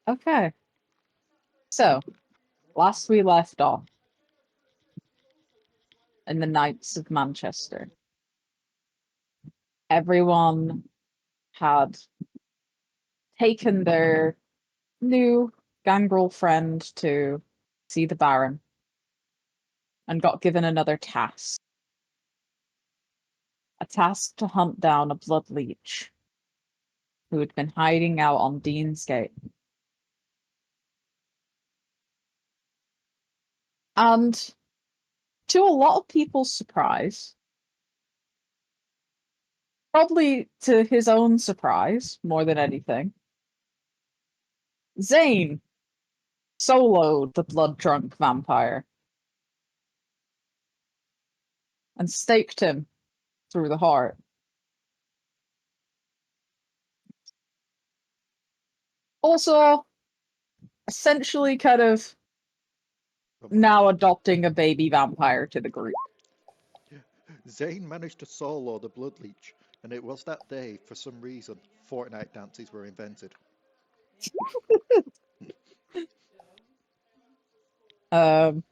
Okay. So, last we left off in the Knights of Manchester, everyone had taken their new gangrel friend to see the Baron and got given another task. A task to hunt down a blood leech who had been hiding out on Deansgate. And to a lot of people's surprise, probably to his own surprise more than anything, Zane soloed the blood-drunk vampire and staked him through the heart. Also, essentially kind of now adopting a baby vampire to the group. Zane managed to solo the blood leech, and it was that day, for some reason, Fortnite dances were invented. Um,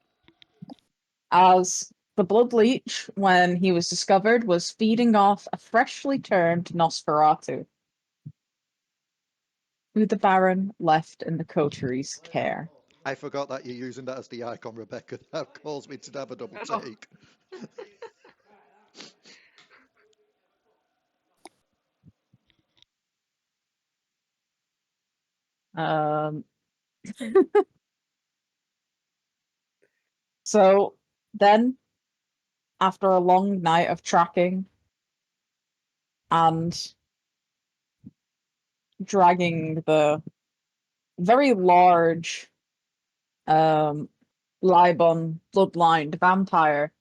as the blood leech, when he was discovered, was feeding off a freshly turned Nosferatu, who the Baron left in the coteries' care. I forgot that you're using that as the icon, Rebecca. That caused me to have a double take. Um, so then, after a long night of tracking and dragging the very large Libon bloodlined vampire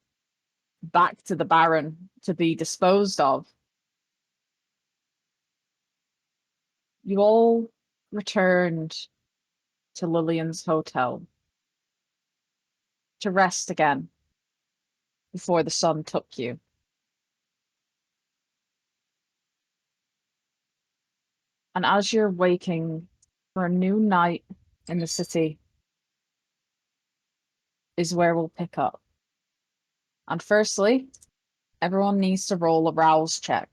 back to the Baron to be disposed of, you all returned to Lillian's hotel to rest again before the sun took you. And as you're waking for a new night in the city, is where we'll pick up. And firstly, everyone needs to roll a rouse check.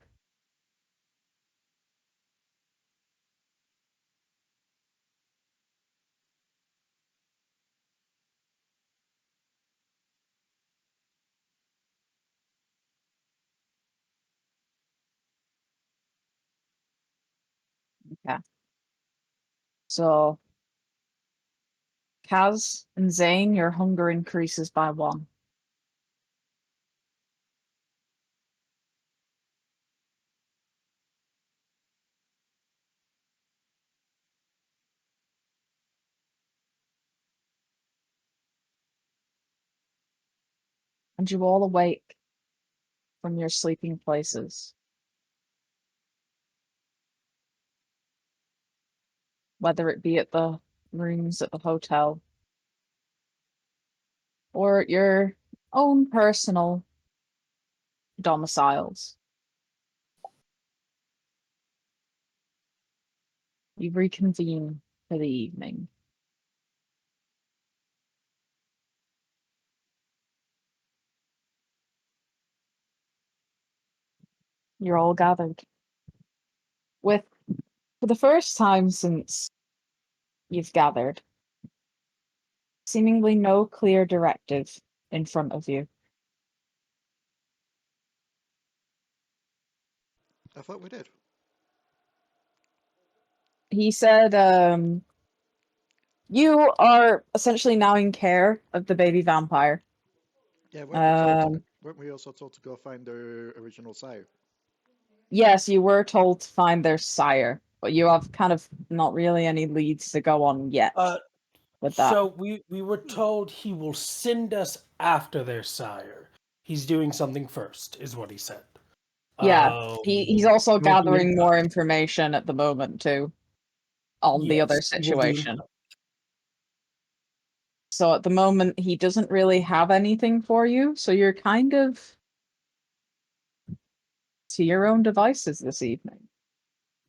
Okay. So, Kaz and Zane, your hunger increases by 1. And you all awake from your sleeping places, whether it be at the rooms at the hotel or at your own personal domiciles. You reconvene for the evening. You're all gathered with, for the first time since you've gathered, seemingly no clear directive in front of you. I thought we did. He said, you are essentially now in care of the baby vampire. Yeah, Um, weren't we also told to go find the original sire? yes, you were told to find their sire, but you have kind of not really any leads to go on yet with that. So we were told he will send us after their sire. He's doing something first, is what he said. Yeah, he's also He won't do it gathering more information at the moment too on the other Yes, he will do it situation. So at the moment, he doesn't really have anything for you, so you're kind of to your own devices this evening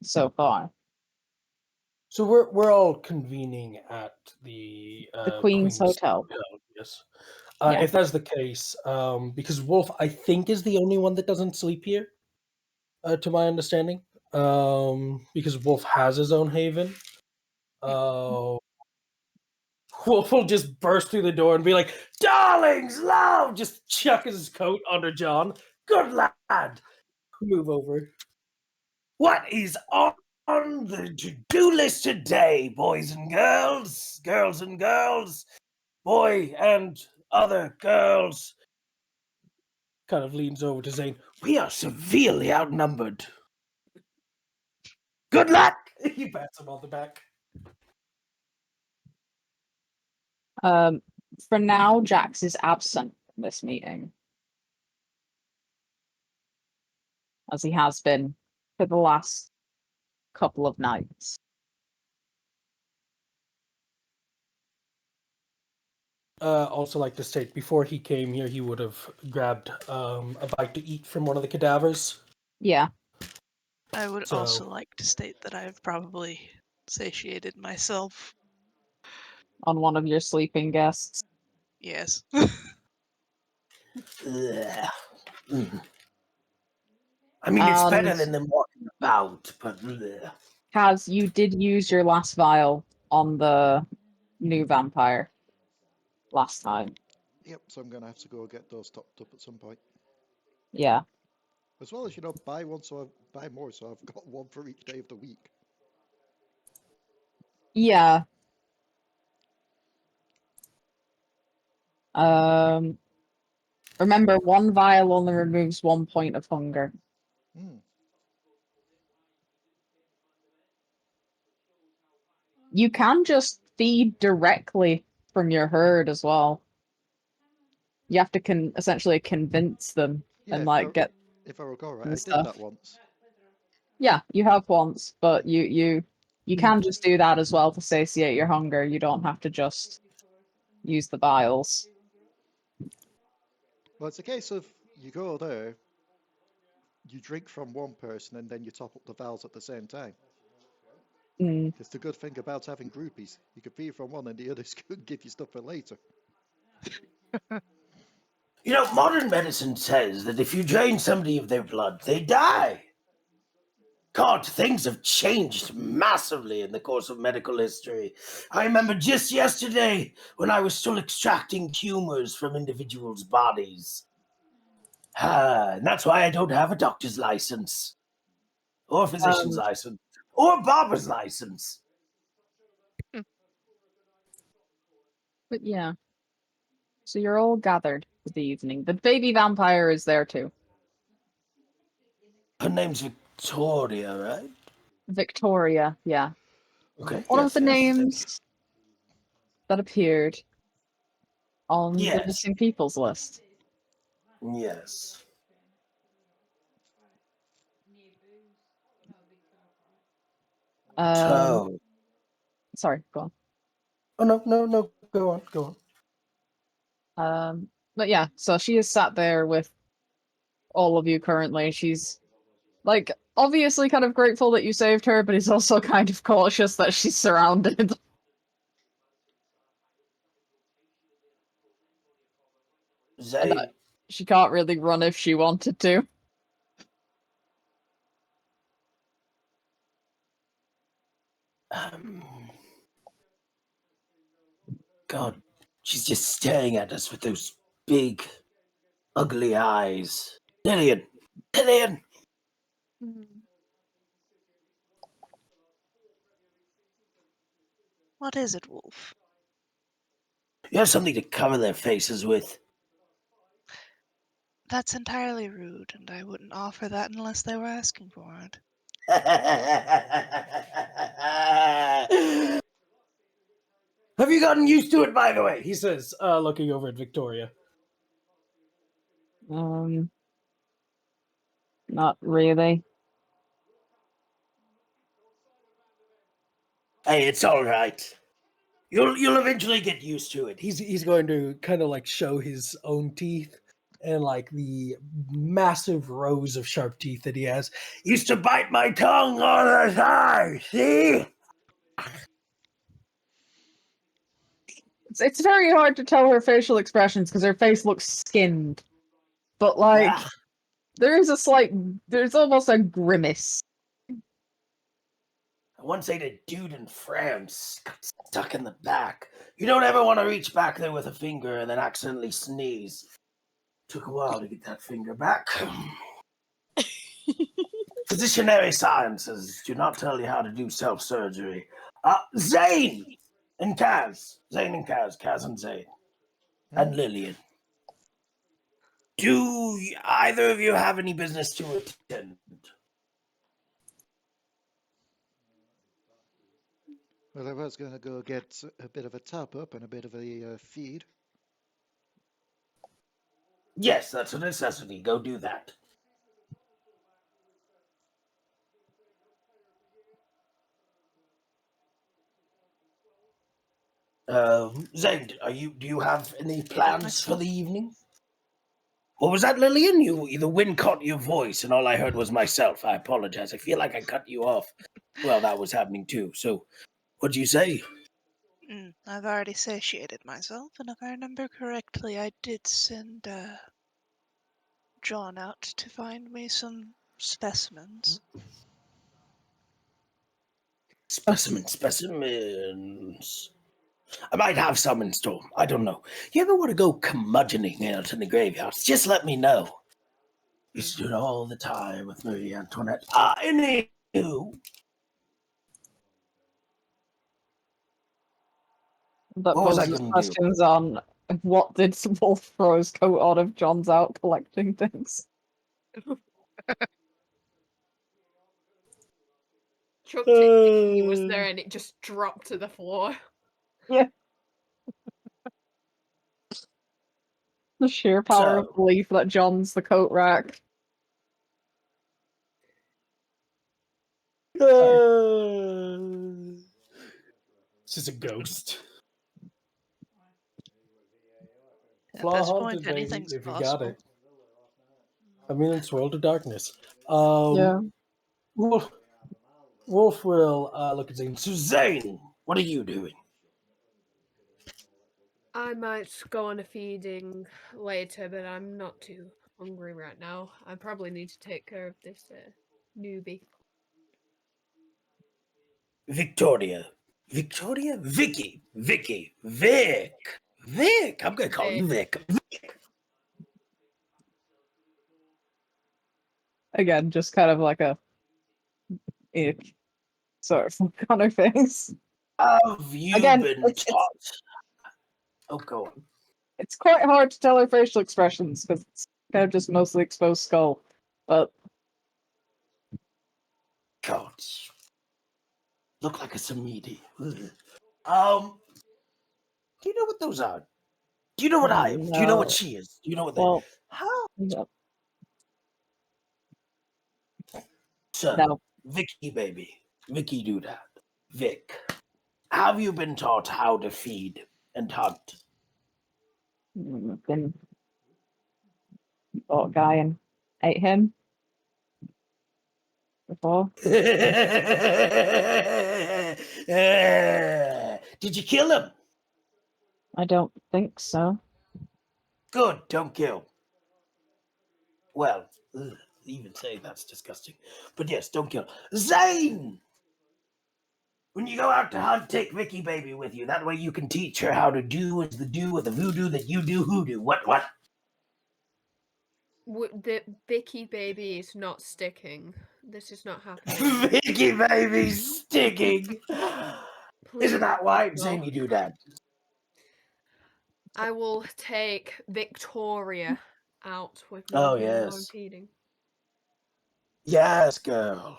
so far. So we're all convening at the Queen's Queen's Hotel. Hotel, yes. Yeah. If that's the case, because Wolf, I think, is the only one that doesn't sleep here, to my understanding. Because Wolf has his own haven. Wolf will just burst through the door and be like, "Darlings, love!" Just chuck his coat under John. Good lad. Move over. What is on the to-do list today, boys and girls? Girls and girls? Boy and other girls? Kind of leans over to Zane. We are severely outnumbered. Good luck! He pats him on the back. For now, Jax is absent from this meeting, as he has been for the last couple of nights. Also, like to state, before he came here, he would have grabbed a bite to eat from one of the cadavers. Yeah. I would So- also like to state that I have probably satiated myself. On one of your sleeping guests. Yes. Mm. I mean, it's better than them walking about, but Kaz, you did use your last vial on the new vampire last time. Yep, so I'm going to have to go get those topped up at some point. Yeah. As well as, buy one, so buy more, so I've got one for each day of the week. Yeah. Remember, one vial only removes 1 point of hunger. Hmm. You can just feed directly from your herd as well. You have to essentially convince them Yeah, and get if I recall right, and I stuff. did that once. Yeah, you have once, but you can just do that as well to satiate your hunger. You don't have to just use the vials. Well, it's a case of you go there, you drink from one person, and then you top up the vials at the same time. Mm. It's the good thing about having groupies. You can feed from one, and the others could give you stuff for later. Modern medicine says that if you drain somebody of their blood, they die. God, things have changed massively in the course of medical history. I remember just yesterday when I was still extracting tumors from individuals' bodies. And that's why I don't have a doctor's license, or physician's license, or barber's license. But yeah. So you're all gathered for the evening. The baby vampire is there too. Her name's Victoria, right? Victoria, yeah. Okay. One of yes, the yes, names that appeared on the Yes. missing people's list. Yes. Sorry, go on. Oh, no, go on. But yeah, so she is sat there with all of you currently. She's obviously kind of grateful that you saved her, but is also kind of cautious that she's surrounded. Zane. And she can't really run if she wanted to. God, she's just staring at us with those big, ugly eyes. Lillian! What is it, Wolf? You have something to cover their faces with. That's entirely rude, and I wouldn't offer that unless they were asking for it. Have you gotten used to it, by the way? He says, looking over at Victoria. Not really. Hey, it's all right. You'll eventually get used to it. He's going to kind of show his own teeth and the massive rows of sharp teeth that he has. Used to bite my tongue all the time. See? It's very hard to tell her facial expressions because her face looks skinned. But, like, Ah, there's almost a grimace. I once ate a dude in France, got stuck in the back. You don't ever want to reach back there with a finger and then accidentally sneeze. Took a while to get that finger back. Physicianary sciences do not tell you how to do self-surgery. Zane and Kaz. Zane and Kaz. Kaz and Zane. And Lillian. Do either of you have any business to attend? Well, I was going to go get a bit of a top up and a bit of a feed. Yes, that's a necessity. Go do that. Zane, do you have any plans for the evening? What was that, Lillian? The wind caught your voice, and all I heard was myself. I apologize. I feel like I cut you off. Well, that was happening too. So, what'd you say? I've already satiated myself, and if I remember correctly, I did send John out to find me some specimens. Specimens. I might have some in store. I don't know. You ever want to go curmudgeoning out in the graveyards? Just let me know. You should do it all the time with Marie Antoinette. Anywho. That What was I poses gonna do? questions on what did Wolf throw his coat on if John's out collecting things. Chucked it thinking he was there and it just dropped to the floor. Yeah. The sheer power of belief that John's the coat rack. It's just a ghost. At Flaw this haunted, point, baby, anything's if you possible. got it. I mean, it's World of Darkness. Yeah. Wolf will look at Zane. So, Zane, what are you doing? I might go on a feeding later, but I'm not too hungry right now. I probably need to take care of this newbie. Victoria. Vicky. Vic. I'm going to call you Vic. Again, just kind of like a ick sort of look on her face. Have you Again, been taught? Oh, go on. It's quite hard to tell her facial expressions because it's kind of just mostly exposed skull. But God. Look like a samidi. Do you know what those are? Do you know what I am? Do you know what no. she is? Do you know what they Well, How? no. So, No. Vicky, baby. Vicky, do that. Vic, have you been taught how to feed and hunt? Been bought a guy and ate him before. Did you kill him? I don't think so. Good, don't kill. Well, even saying that's disgusting. But yes, don't kill. Zane! When you go out to hunt, take Vicky baby with you. That way you can teach her how to do as the do with the voodoo that you do hoodoo. What? The Vicky baby is not sticking. This is not happening. Vicky baby's sticking. Please, Isn't that why no. Zane you do that? I will take Victoria out with me Oh, when I'm yes. feeding. Yes, girl.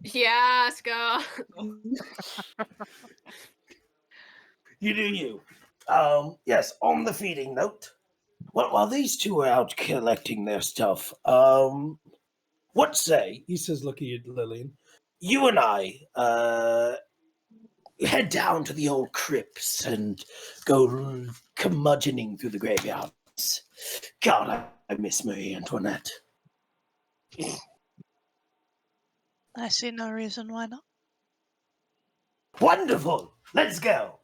Yes, girl. You do you. Yes, on the feeding note. Well, while these two are out collecting their stuff, what say, he says looking at Lillian, you and I, head down to the old crypts and go curmudgeoning through the graveyards. God, I miss Marie Antoinette. I see no reason why not. Wonderful! Let's go!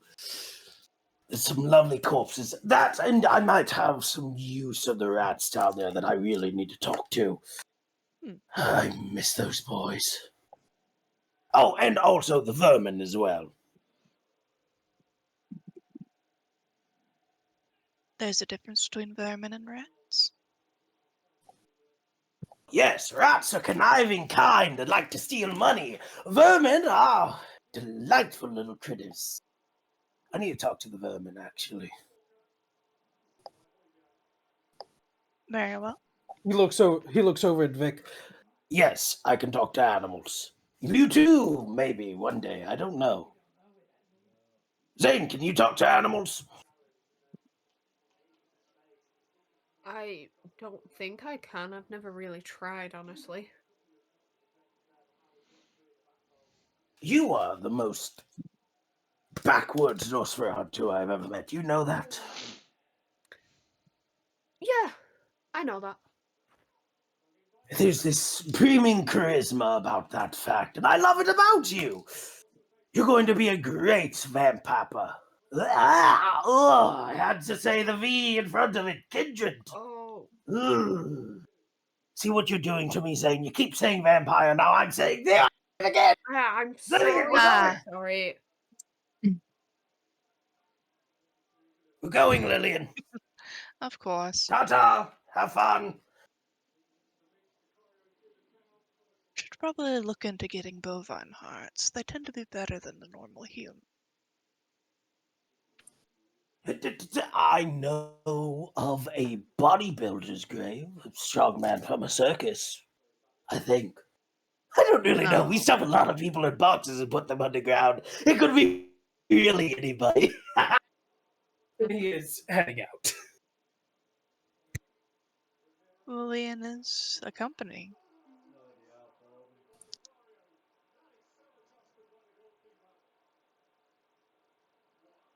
There's some lovely corpses. That, and I might have some use of the rats down there that I really need to talk to. I miss those boys. Oh, and also the vermin as well. There's a difference between vermin and rats. Yes, rats are conniving kind that like to steal money. Vermin are delightful little critters. I need to talk to the vermin, actually. Very well. He looks over at Vic. Yes, I can talk to animals. You too, maybe, one day. I don't know. Zane, can you talk to animals? I don't think I can. I've never really tried, honestly. You are the most backwards Nosferatu I've ever met. You know that? Yeah, I know that. There's this screaming charisma about that fact, and I love it about you. You're going to be a great vampapa. I had to say the V in front of it. Kindred. Oh. Ugh. See what you're doing to me, Zane. You keep saying vampire, now I'm saying the again. I'm Lillian, sorry. we're going. Sorry. We're going, Lillian. Of course. Ta-ta. Have fun. Should probably look into getting bovine hearts. They tend to be better than the normal human. I know of a bodybuilder's grave, a strong man from a circus, I think. I don't really know. We stuff a lot of people in boxes and put them underground. It could be really anybody. He is heading out. Lillian is accompanying.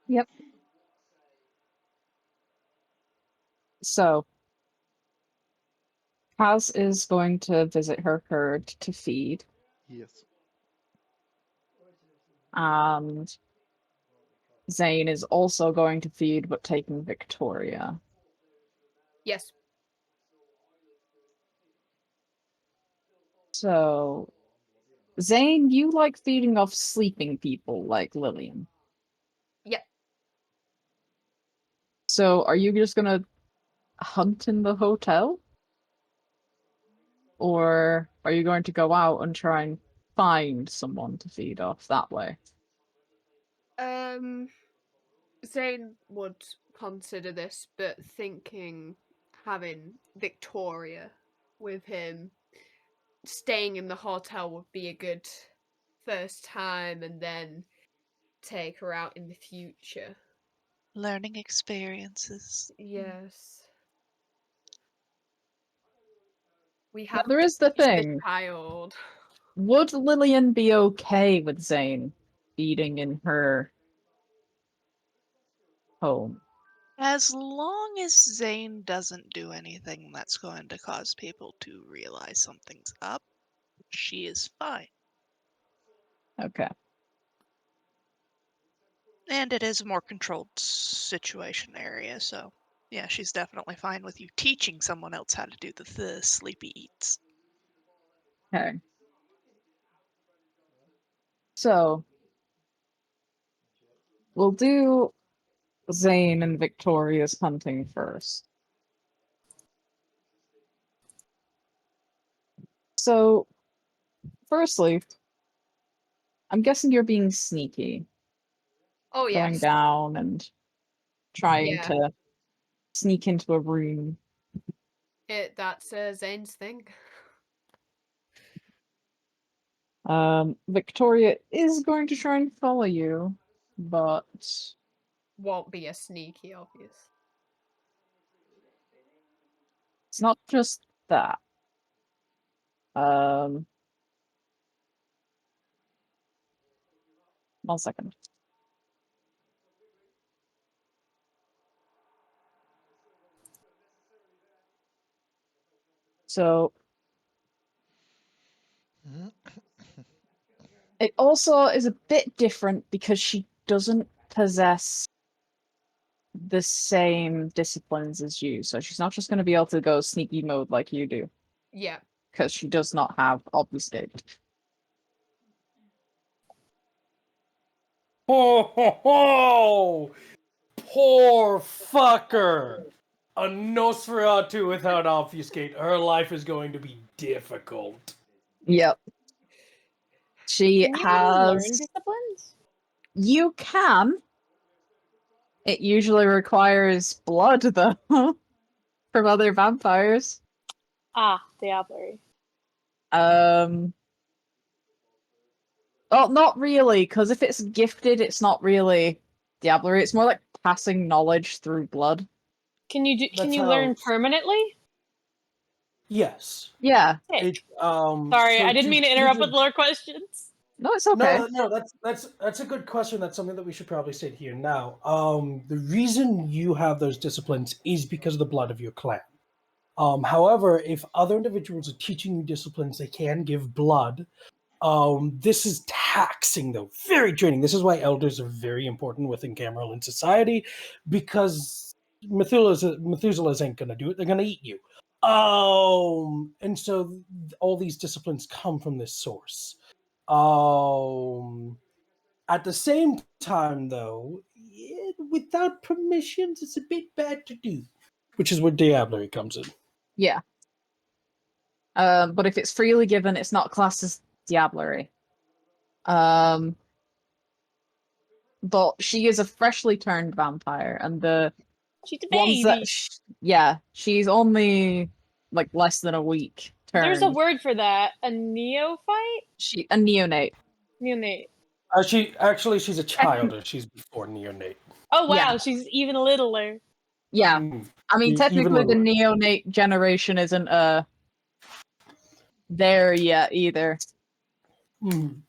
Yep. So, Kaz is going to visit her herd to feed, Yes. and Zane is also going to feed, but taking Victoria. Yes. So, Zane, you like feeding off sleeping people like Lillian. Yep. So, are you just gonna hunt in the hotel? Or are you going to go out and try and find someone to feed off that way? Zane would consider this, but thinking having Victoria with him, staying in the hotel would be a good first time, and then take her out in the future. Learning experiences. Yes. We Now, have there to is the teach thing. child. Would Lillian be okay with Zane feeding in her home? As long as Zane doesn't do anything that's going to cause people to realize something's up, she is fine. Okay. And it is a more controlled situation area, so yeah, she's definitely fine with you teaching someone else how to do the sleepy eats. Okay. So, we'll do Zane and Victoria's hunting first. So, firstly, I'm guessing you're being sneaky, Oh going yes. down and trying Yeah. to sneak into a room. That's Zane's thing. Victoria is going to try and follow you, but Won't be as sneaky, obvious. it's not just that. Um, 1 second. So it also is a bit different because she doesn't possess the same disciplines as you, so she's not just going to be able to go sneaky mode like you do, Yeah. because she does not have obfuscate. Ho ho ho! Poor fucker! A Nosferatu without obfuscate. Her life is going to be difficult. Yep. She Can you learn has. disciplines? You can. It usually requires blood, though, from other vampires. Ah, diablerie. Well, not really, because if it's gifted, it's not really diablerie. It's more like passing knowledge through blood. Can you That's learn how- permanently? Yes. Yeah. Sick. It, Sorry, so I didn't mean to interrupt choose with lore questions. No, it's okay. No, that's a good question. That's something that we should probably state here now. The reason you have those disciplines is because of the blood of your clan. However, if other individuals are teaching you disciplines, they can give blood. This is taxing, though, very draining. This is why elders are very important within Cameroon society, because Methuselah's ain't gonna do it. They're gonna eat you. And so all these disciplines come from this source. At the same time, though, without permissions, it's a bit bad to do, which is where diablerie comes in. Yeah. But if it's freely given, it's not classed as diablerie. But she is a freshly turned vampire, and the She's a ones baby. that she's only like less than a week turned. There's a word for that. A neophyte? A neonate. Neonate. She's a child, or she's before neonate. Oh wow, Yeah. she's even littler. Yeah. I mean, Even technically, the littler. neonate generation isn't there yet either. Mm.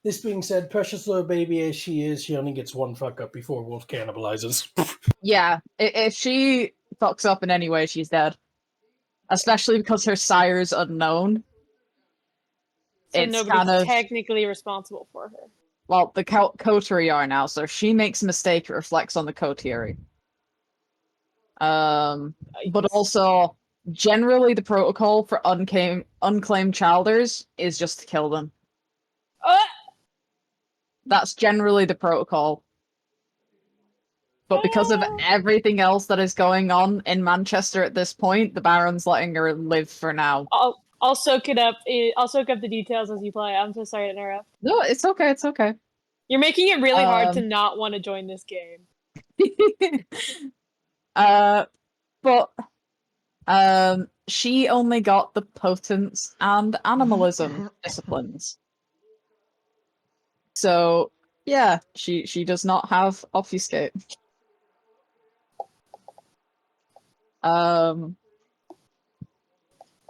This being said, precious little baby as she is, she only gets one fuck up before Wolf cannibalizes. Yeah, if she fucks up in any way, she's dead. Especially because her sire's unknown. So It's nobody's kind of technically responsible for her. well, the coterie are now, so if she makes a mistake, it reflects on the coterie. But also, generally, the protocol for unclaimed childers is just to kill them. That's generally the protocol. But because of everything else that is going on in Manchester at this point, the Baron's letting her live for now. I'll soak it up. I'll soak up the details as you play. I'm so sorry to interrupt. No, it's okay. It's okay. You're making it really hard to not want to join this game. But she only got the potence and animalism disciplines. So yeah, she does not have obfuscate.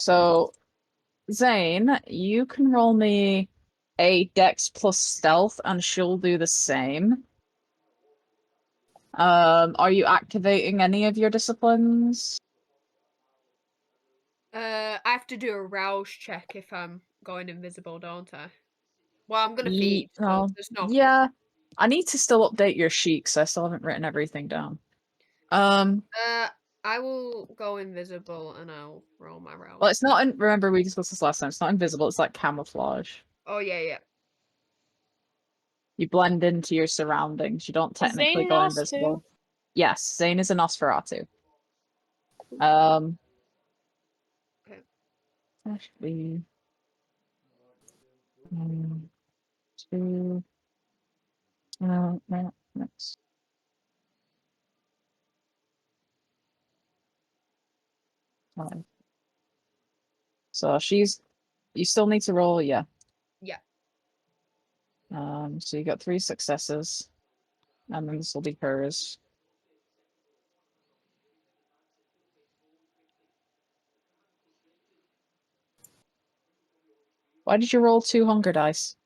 So Zane, you can roll me a dex plus stealth and she'll do the same. Are you activating any of your disciplines? I have to do a rouse check if I'm going invisible, don't I? Well, I'm gonna feed. So No. there's no. Yeah, I need to still update your sheet because I still haven't written everything down. I will go invisible and I'll roll my rouse. Well, it's not. Remember, we discussed this last time. It's not invisible. It's like camouflage. Oh yeah. You blend into your surroundings. You don't technically Zane go Nos invisible. too? Yes, Zane is a Nosferatu. Okay. Actually, 2. No, next. So you still need to roll, yeah. Yeah. So you got 3 successes, and then this will be hers. Why did you roll 2 hunger dice?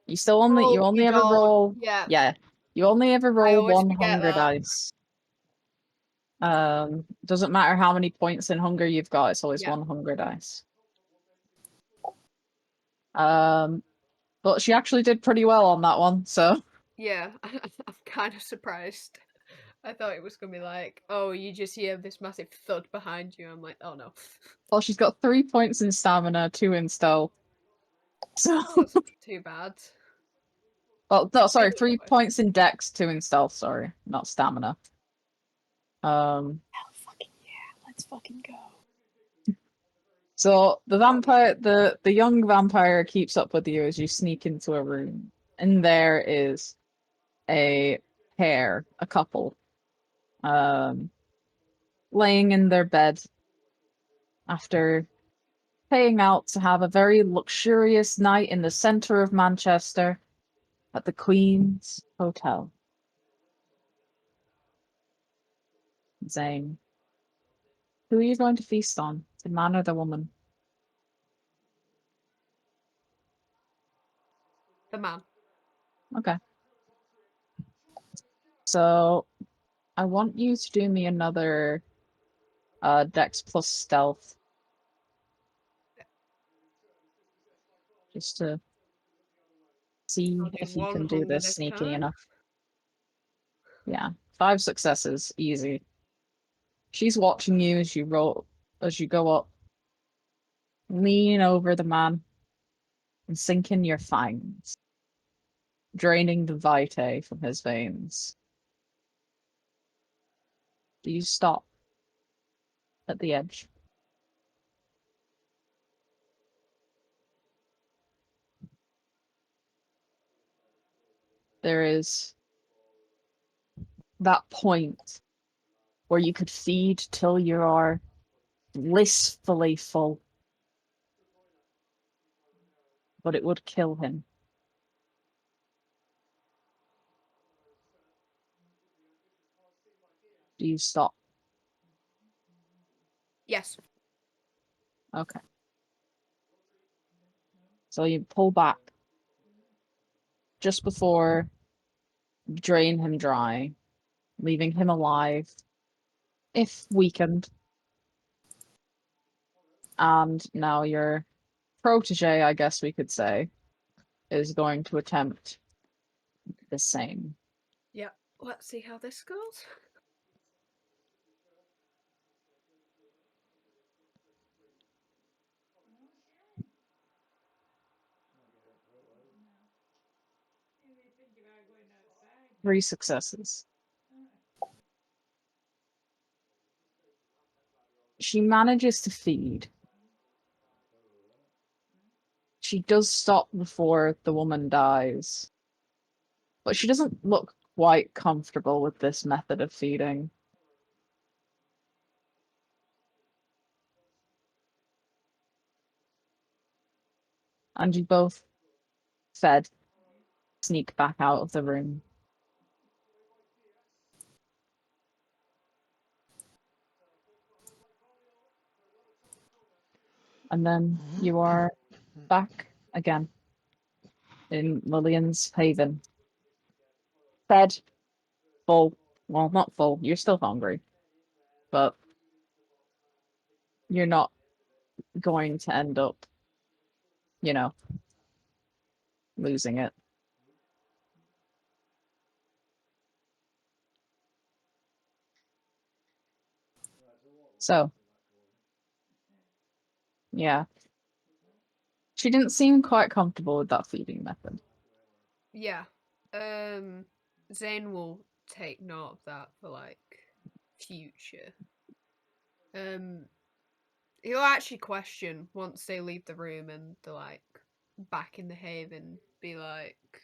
You only ever don't. roll. Yeah. Yeah, you only ever roll always 1 forget hunger that. dice. Doesn't matter how many points in hunger you've got, it's always Yeah. 1 hunger dice. But she actually did pretty well on that one, so Yeah, I'm kind of surprised. I thought it was gonna be like, oh, you just hear this massive thud behind you. I'm like, oh no. Well, she's got 3 points in stamina, 2 in stealth. So, That's not too bad. well, no, sorry, Either 3 way. points in dex, 2 in stealth. Sorry, not stamina. Oh, fucking yeah. Let's fucking go. So the vampire, the young vampire keeps up with you as you sneak into a room, and there is a pair, a couple, laying in their bed after paying out to have a very luxurious night in the center of Manchester at the Queen's Hotel. Zane, who are you going to feast on, the man or the woman? The man. Okay. So I want you to do me another dex plus stealth. Just to see I'll do if you one can do hunger this this sneaky time. enough. Yeah. 5 successes, easy. She's watching you as you go up. Lean over the man and sink in your fangs, draining the vitae from his veins. Do you stop at the edge? There is that point where you could feed till you are blissfully full, but it would kill him. Do you stop? Yes. Okay. So you pull back just before you drain him dry, leaving him alive, if weakened. And now your protege, I guess we could say, is going to attempt the same. Yeah. Let's see how this goes. Three successes. She manages to feed. She does stop before the woman dies. But she doesn't look quite comfortable with this method of feeding. And you both fed, sneak back out of the room. And then you are back again in Lillian's haven. Fed, full. Well, not full. You're still hungry. But you're not going to end up, you know, losing it. So, yeah. She didn't seem quite comfortable with that feeding method. Yeah. Zane will take note of that for like future. He'll actually question once they leave the room and they're like back in the haven, be like,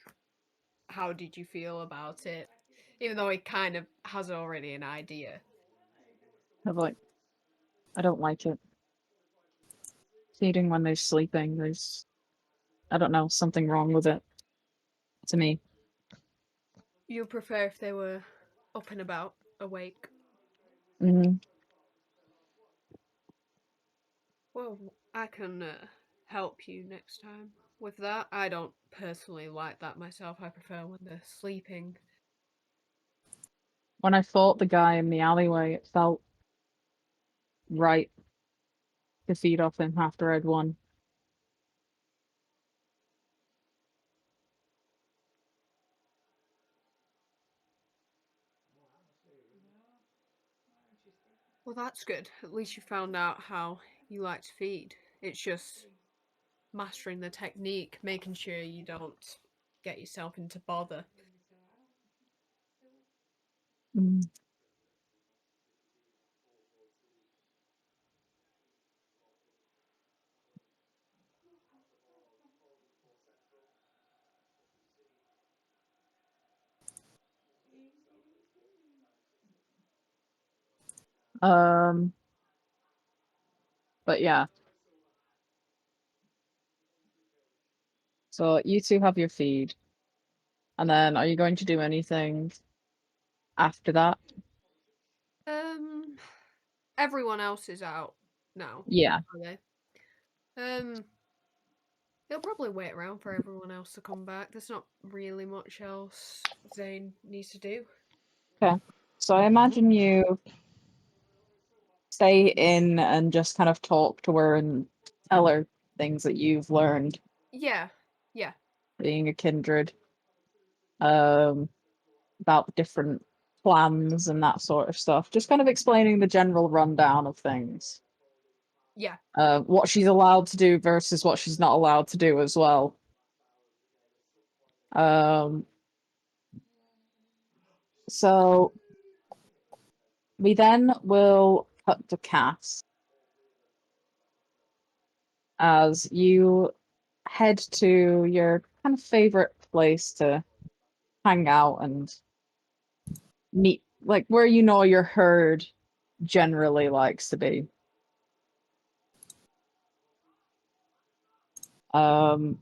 how did you feel about it? Even though he kind of has already an idea. Of like, I don't like it. Feeding when they're sleeping, there's, I don't know, something wrong with it. To me. You'd prefer if they were up and about, awake. Mm-hmm. Well, I can help you next time with that. I don't personally like that myself. I prefer when they're sleeping. When I fought the guy in the alleyway, it felt right to feed off him after I'd won. Well, that's good. At least you found out how you like to feed. It's just mastering the technique, making sure you don't get yourself into bother. Mm. Um, but yeah. So you two have your feed. And then are you going to do anything after that? Everyone else is out now, Yeah. are they? They'll probably wait around for everyone else to come back. There's not really much else Zane needs to do. Okay. So I imagine you stay in and just kind of talk to her and tell her things that you've learned Yeah. being a kindred. About different plans and that sort of stuff. Just kind of explaining the general rundown of things. Yeah. What she's allowed to do versus what she's not allowed to do as well. So we then will cut to Cass as you head to your kind of favorite place to hang out and meet, like where you know your herd generally likes to be. And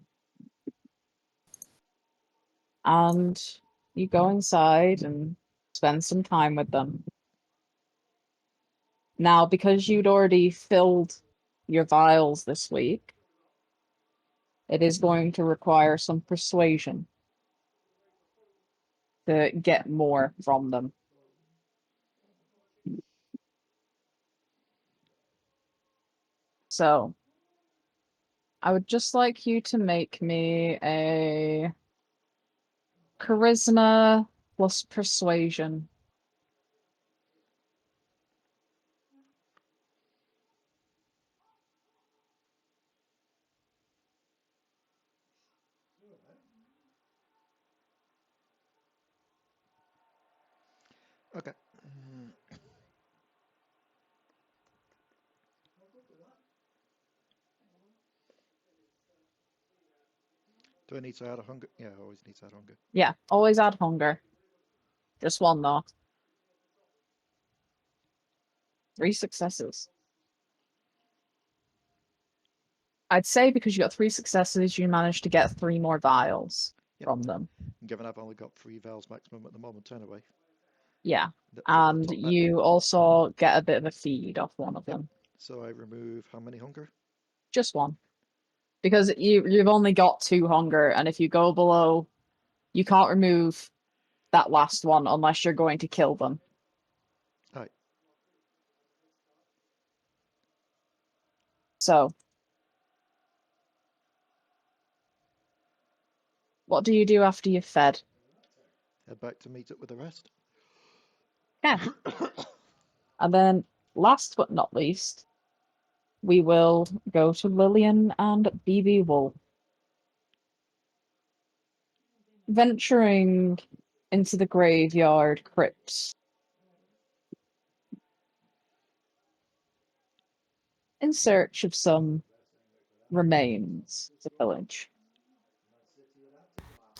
you go inside and spend some time with them. Now, because you'd already filled your vials this week, it is going to require some persuasion to get more from them. So, I would just like you to make me a charisma plus persuasion. Okay. Do I need to add a hunger? Yeah, I always need to add hunger. Yeah, always add hunger. Just one though. 3 successes. I'd say because you got 3 successes, you managed to get 3 more vials Yep. from them. Given I've only got 3 vials maximum at the moment anyway. Yeah. I'll And top that. you also get a bit of a feed off one of Yep. them. So I remove how many hunger? Just one. Because you've only got 2 hunger, and if you go below, you can't remove that last one unless you're going to kill them. Aye. So, what do you do after you've fed? Head back to meet up with the rest. Yeah. And then, last but not least, we will go to Lillian and BB Wool. Venturing into the graveyard crypts in search of some remains of the village.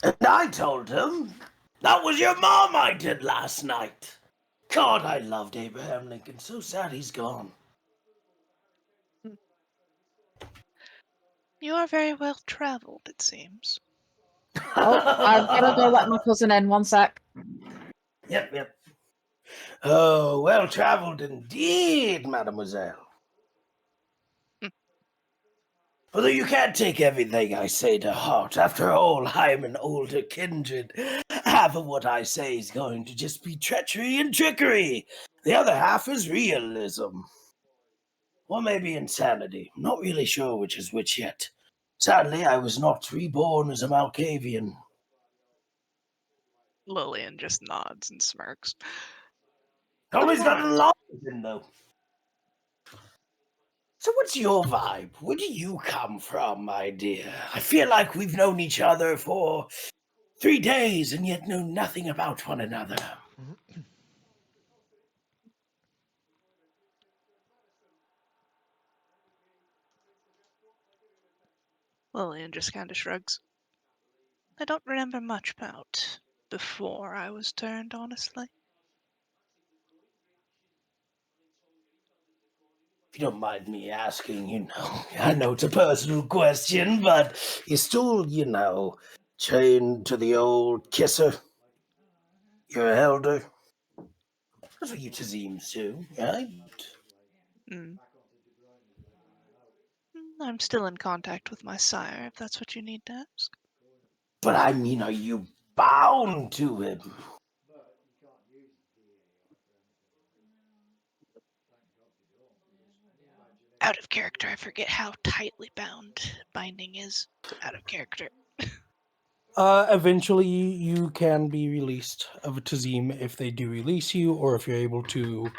And I told him that was your mom I did last night. God, I loved Abraham Lincoln. So sad he's gone. You are very well traveled, it seems. Oh, I've got to go let my cousin in 1 sec. Yep. Oh, well traveled indeed, mademoiselle. Although you can't take everything I say to heart. After all, I'm an older kindred. Half of what I say is going to just be treachery and trickery. The other half is realism. Or maybe insanity. Not really sure which is which yet. Sadly, I was not reborn as a Malkavian. Lillian just nods and smirks. Always got a lot of him, though. So what's your vibe? Where do you come from, my dear? I feel like we've known each other for 3 days and yet know nothing about one another. Lillian just kind of shrugs. I don't remember much about before I was turned, honestly. If you don't mind me asking, I know it's a personal question, but you're still, chained to the old kisser. Your elder. That's what you Tazim do, right? Mm. I'm still in contact with my sire, if that's what you need to ask. But I mean, are you bound to him? Out of character, I forget how tightly bound binding is. Out of character. Eventually, you can be released of a Tazim if they do release you, or if you're able to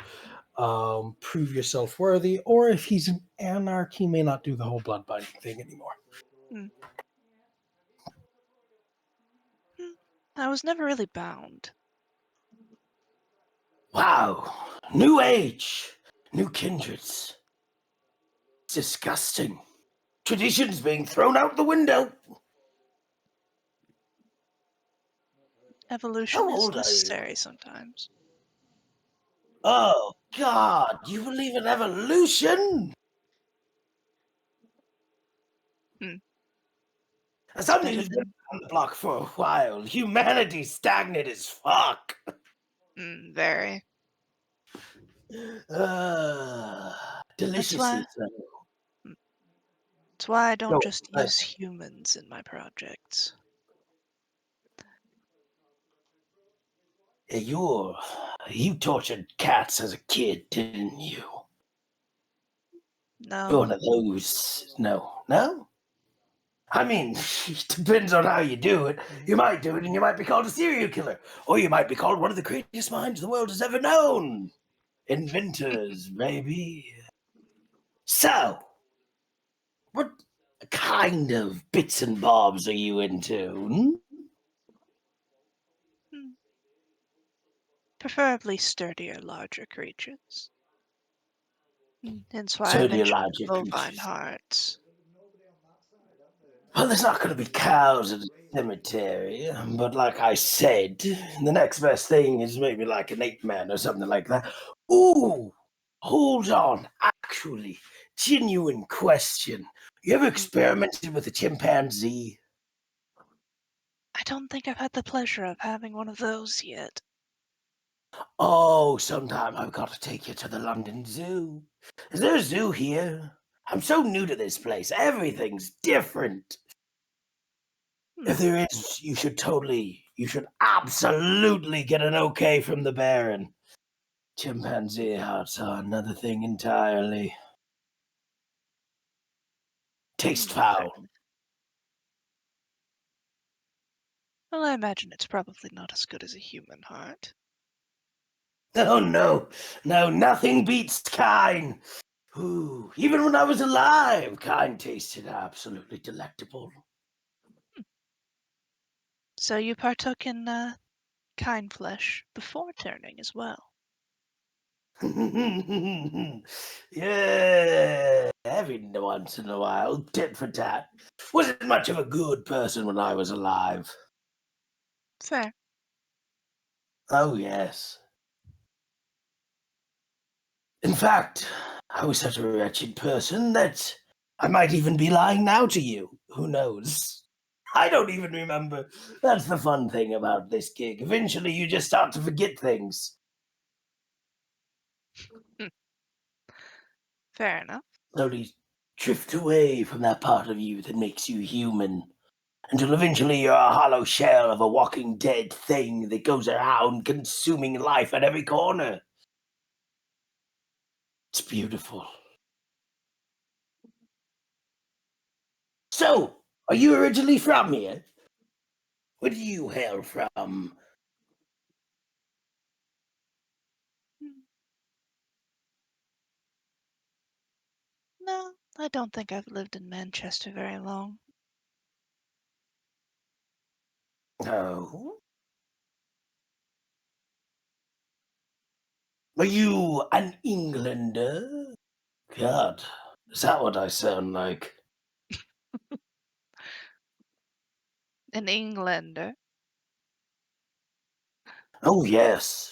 prove yourself worthy, or if he's an anarch, he may not do the whole blood binding thing anymore. I was never really bound. Wow. New age. New kindreds. It's disgusting. Traditions being thrown out the window. Evolution How is old are you? necessary sometimes. Oh, God. You believe in evolution? As somebody who's been on the block for a while, humanity's stagnant as fuck. Very. Deliciously so. That's why I don't No, just use humans in my projects. You tortured cats as a kid, didn't you? No. You're one of those. No? I mean, it depends on how you do it. You might do it and you might be called a serial killer. Or you might be called one of the greatest minds the world has ever known. Inventors, maybe. So, what kind of bits and bobs are you into? Preferably sturdier, larger creatures. Hence why I Sturdier, mentioned larger bovine creatures. hearts. Well, there's not going to be cows at the cemetery, but like I said, the next best thing is maybe like an ape man or something like that. Ooh, hold on. Actually, genuine question. You ever experimented with a chimpanzee? I don't think I've had the pleasure of having one of those yet. Oh, sometime I've got to take you to the London Zoo. Is there a zoo here? I'm so new to this place. Everything's different. If there is, you should absolutely get an okay from the Baron. Chimpanzee hearts are another thing entirely. Taste foul. Well, I imagine it's probably not as good as a human heart. Oh no, nothing beats Kine. Ooh, even when I was alive, Kine tasted absolutely delectable. So you partook in kind flesh before turning as well. Yeah, every once in a while, tit for tat. Wasn't much of a good person when I was alive. Fair. Oh, yes. In fact, I was such a wretched person that I might even be lying now to you. Who knows? I don't even remember. That's the fun thing about this gig. Eventually, you just start to forget things. Fair enough. Slowly drift away from that part of you that makes you human. Until eventually you're a hollow shell of a walking dead thing that goes around consuming life at every corner. It's beautiful. So, are you originally from here? Where do you hail from? No, I don't think I've lived in Manchester very long. Oh? Are you an Englander? God, is that what I sound like? An Englander? Oh, yes.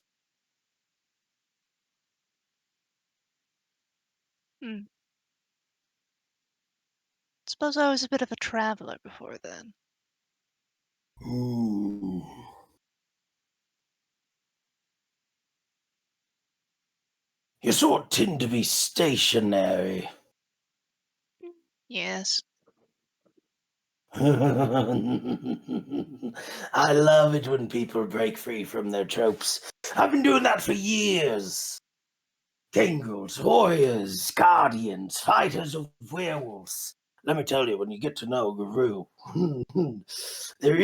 Suppose I was a bit of a traveler before then. Hmm. You sort of tend to be stationary. Yes. I love it when people break free from their tropes. I've been doing that for years. Gangrels, warriors, guardians, fighters of werewolves. Let me tell you, when you get to know a guru, they're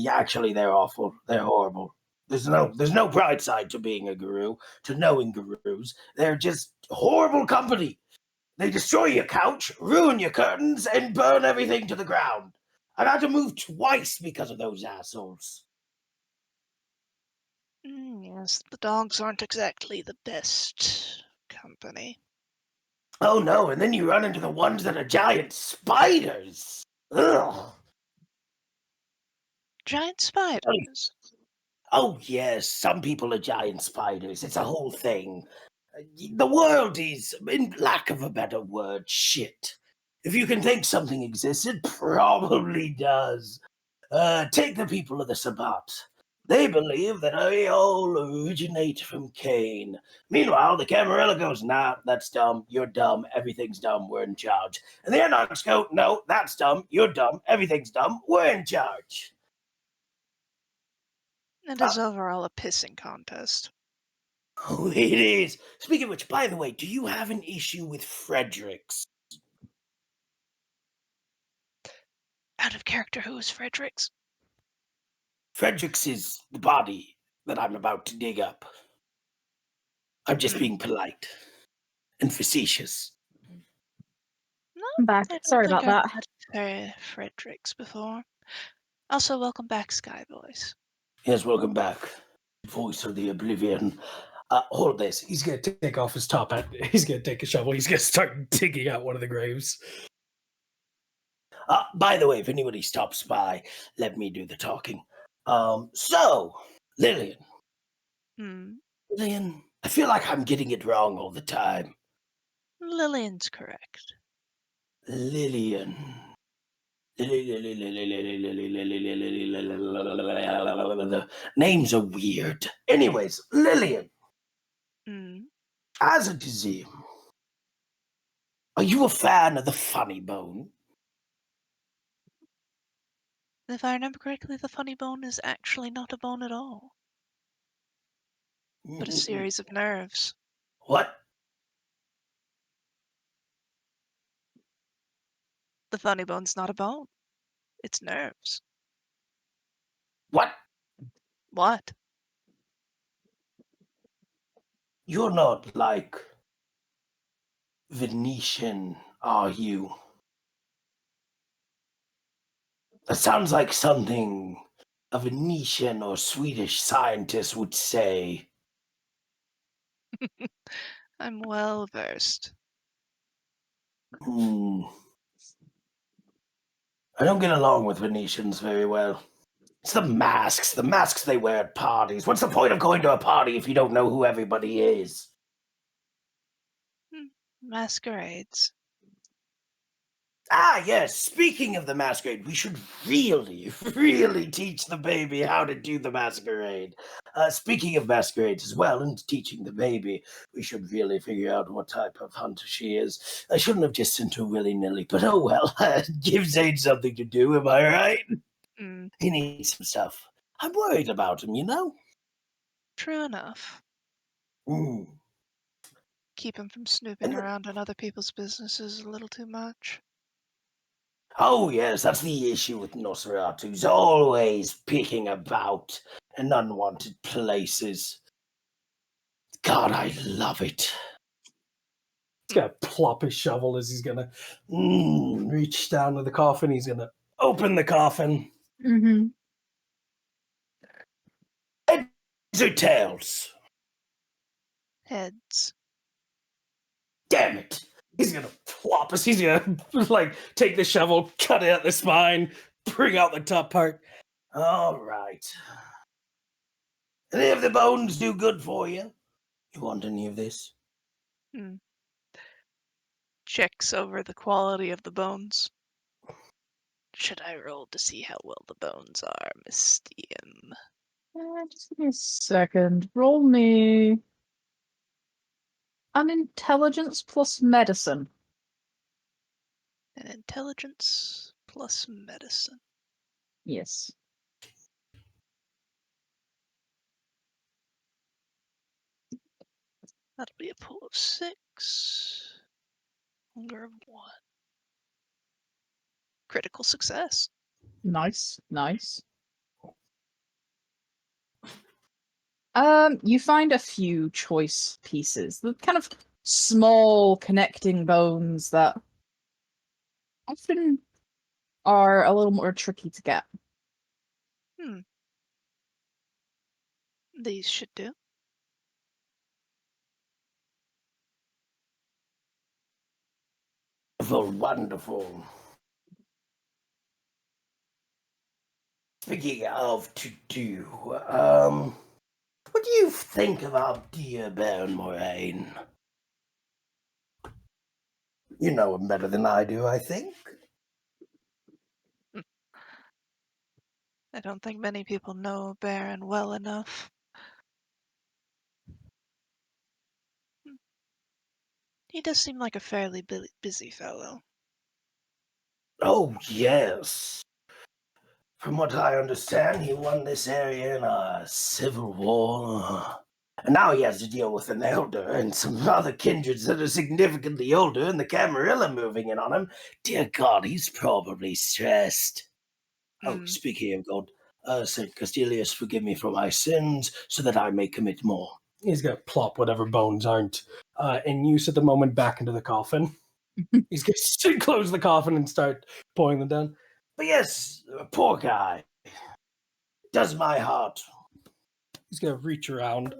actually, they're awful. They're horrible. There's no bright side to being a guru, to knowing gurus. They're just horrible company. They destroy your couch, ruin your curtains, and burn everything to the ground. I've had to move twice because of those assholes. Yes, the dogs aren't exactly the best company. Oh no, and then you run into the ones that are giant spiders. Ugh. Giant spiders. Oh yes, some people are giant spiders. It's a whole thing. The world is, in lack of a better word, shit. If you can think something exists, it probably does. Take the people of the Sabbat. They believe that they all originate from Cain. Meanwhile, the Camarilla goes, nah, that's dumb, you're dumb, everything's dumb, we're in charge. And the Enochs go, no, that's dumb, you're dumb, everything's dumb, we're in charge. It is overall a pissing contest. Oh, it is. Speaking of which, by the way, do you have an issue with Fredericks? Out of character, who is Fredericks? Fredericks is the body that I'm about to dig up. I'm just being polite and facetious. No, I'm back. I don't Sorry think about I've that. met Fredericks before. Also, welcome back, Sky Voice. Yes, welcome back. Voice of the Oblivion. Hold this. He's going to take off his top hat. He's going to take a shovel. He's going to start digging out one of the graves. By the way, if anybody stops by, let me do the talking. So, Lillian. Lillian, I feel like I'm getting it wrong all the time. Lillian's correct. Lillian. Names are weird. Anyways, Lillian. As a disease, are you a fan of the funny bone? If I remember correctly, the funny bone is actually not a bone at all, but a series of nerves. What? The funny bone's not a bone. It's nerves. What? What? You're not like Venetian, are you? That sounds like something a Venetian or Swedish scientist would say. I'm well versed. I don't get along with Venetians very well. It's the masks they wear at parties. What's the point of going to a party if you don't know who everybody is? Masquerades. Ah, yes, speaking of the masquerade, we should really teach the baby how to do the masquerade. Speaking of masquerades as well, and teaching the baby, we should really figure out what type of hunter she is. I shouldn't have just sent her willy-nilly, but oh well. Give Zane something to do, am I right? He needs some stuff. I'm worried about him, you know? True enough. Keep him from snooping around in other people's businesses a little too much. Oh, yes, that's the issue with Nosferatu's. Always picking about in unwanted places. God, I love it. He's gonna plop his shovel as he's gonna reach down to the coffin. He's gonna open the coffin. Mm-hmm. Heads or tails? Heads. Damn it! He's gonna plop us. He's gonna like take the shovel, cut it at the spine, bring out the top part. All right. Any of the bones do good for you? You want any of this? Checks over the quality of the bones. Should I roll to see how well the bones are, Miss Dion? Just give me a second. Roll me an intelligence plus medicine. An intelligence plus medicine. Yes. That'll be a pool of 6. Hunger of 1. Critical success. Nice, nice. You find a few choice pieces, the kind of small connecting bones that often are a little more tricky to get. These should do. Wonderful. Speaking of to do, what do you think of our dear Baron Moraine? You know him better than I do, I think. I don't think many people know Baron well enough. He does seem like a fairly busy fellow. Oh, yes. From what I understand, he won this area in a civil war. And now he has to deal with an elder and some other kindreds that are significantly older, and the Camarilla moving in on him. Dear God, he's probably stressed. Oh, speaking of God, St. Castilius, forgive me for my sins, so that I may commit more. He's going to plop whatever bones aren't in use at the moment back into the coffin. He's going to close the coffin and start pouring them down. But yes, poor guy. Does my heart. He's going to reach around.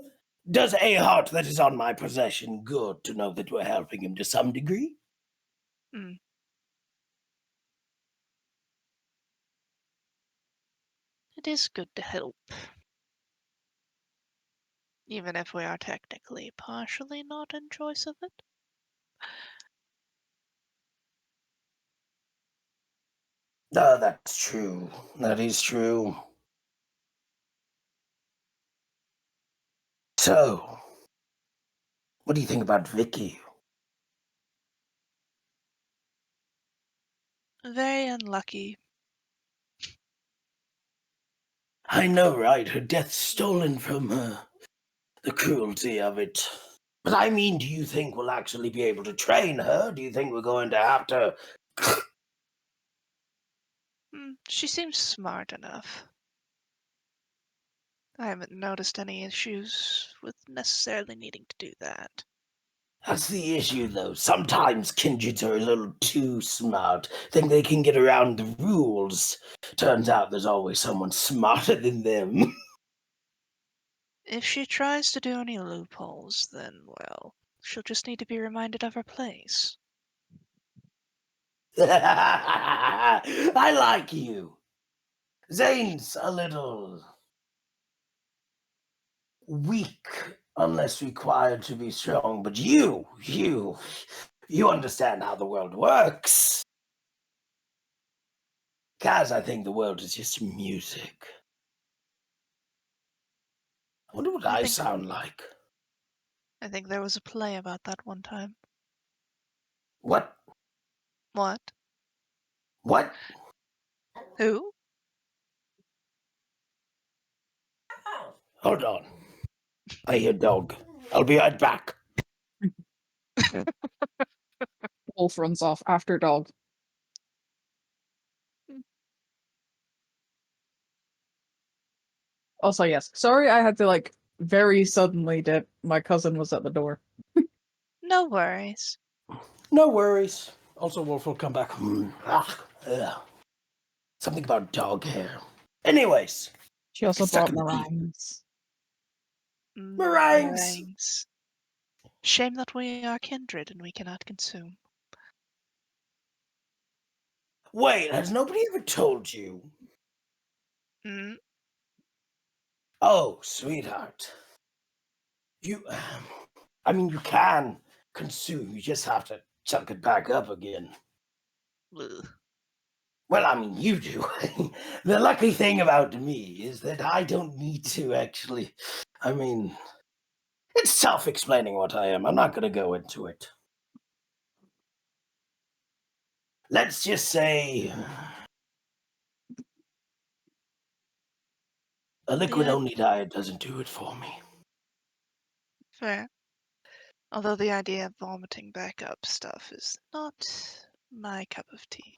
Does a heart that is on my possession good to know that we're helping him to some degree? It is good to help. Even if we are technically partially not in choice of it. That's true. That is true. So, what do you think about Vicky? Very unlucky. I know, right? Her death stolen from her. The cruelty of it. But I mean, do you think we'll actually be able to train her? Do you think we're going to have to... She seems smart enough. I haven't noticed any issues with necessarily needing to do that. That's the issue, though. Sometimes kindreds are a little too smart. Think they can get around the rules. Turns out there's always someone smarter than them. If she tries to do any loopholes, then, well, she'll just need to be reminded of her place. I like you. Zane's a little weak unless required to be strong, but you understand how the world works. Guys, I think the world is just music. I wonder what I sound like. I think there was a play about that one time. What? What? What? Who? Hold on. I hear dog. I'll be right back. Wolf runs off after dog. Also, yes. Sorry I had to, like, very suddenly dip. My cousin was at the door. No worries. No worries. Also, Wolf will come back. Something about dog hair. Anyways, She also Stuck brought in the teeth. meringues. Meringues. Meringues. Shame that we are kindred and we cannot consume. Wait, has nobody ever told you? Mm, Oh, sweetheart. You, I mean, you can consume. You just have to chunk it back up again. ugh. Well, I mean, you do. The lucky thing about me is that I don't need to actually. I mean, it's self-explaining what I am. I'm not going to go into it. Let's just say a liquid-only diet doesn't do it for me. Fair. Although the idea of vomiting back up stuff is not my cup of tea.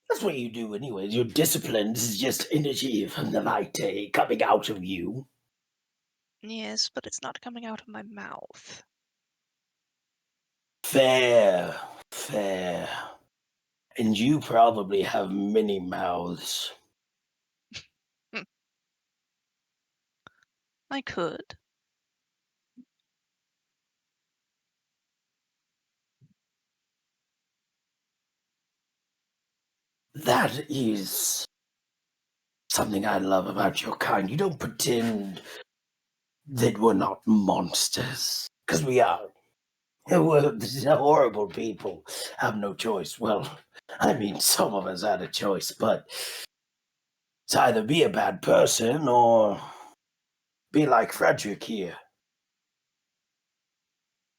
That's what you do anyways. You're disciplined. This is just energy from the light day coming out of you. Yes, but it's not coming out of my mouth. Fair, fair. And you probably have many mouths. I could. That is something I love about your kind. You don't pretend that we're not monsters. Because we are. We're horrible people. Have no choice. Well, I mean, some of us had a choice, but it's either be a bad person or be like Frederick here.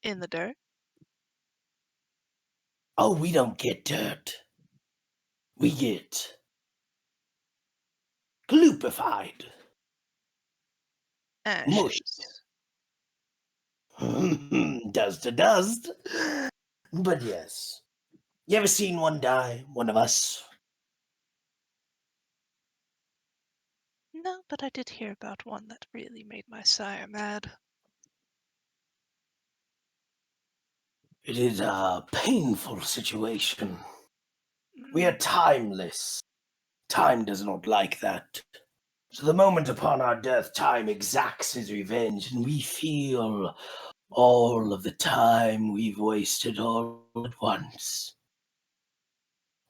In the dirt. Oh, we don't get dirt. We get gloopified. Ashes. Dust to dust. But yes. You ever seen one die? One of us? No, but I did hear about one that really made my sire mad. It is a painful situation. We are timeless. Time does not like that. So the moment upon our death, time exacts his revenge, and we feel all of the time we've wasted all at once.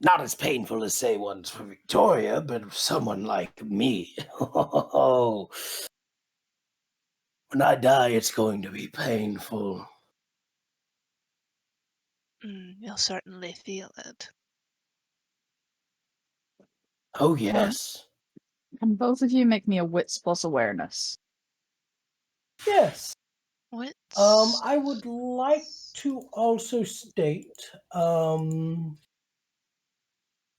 Not as painful as, say, ones for Victoria, but someone like me. Oh, when I die, it's going to be painful. You'll certainly feel it. Oh, yes. Can both of you make me a wits plus awareness? Yes. What? I would like to also state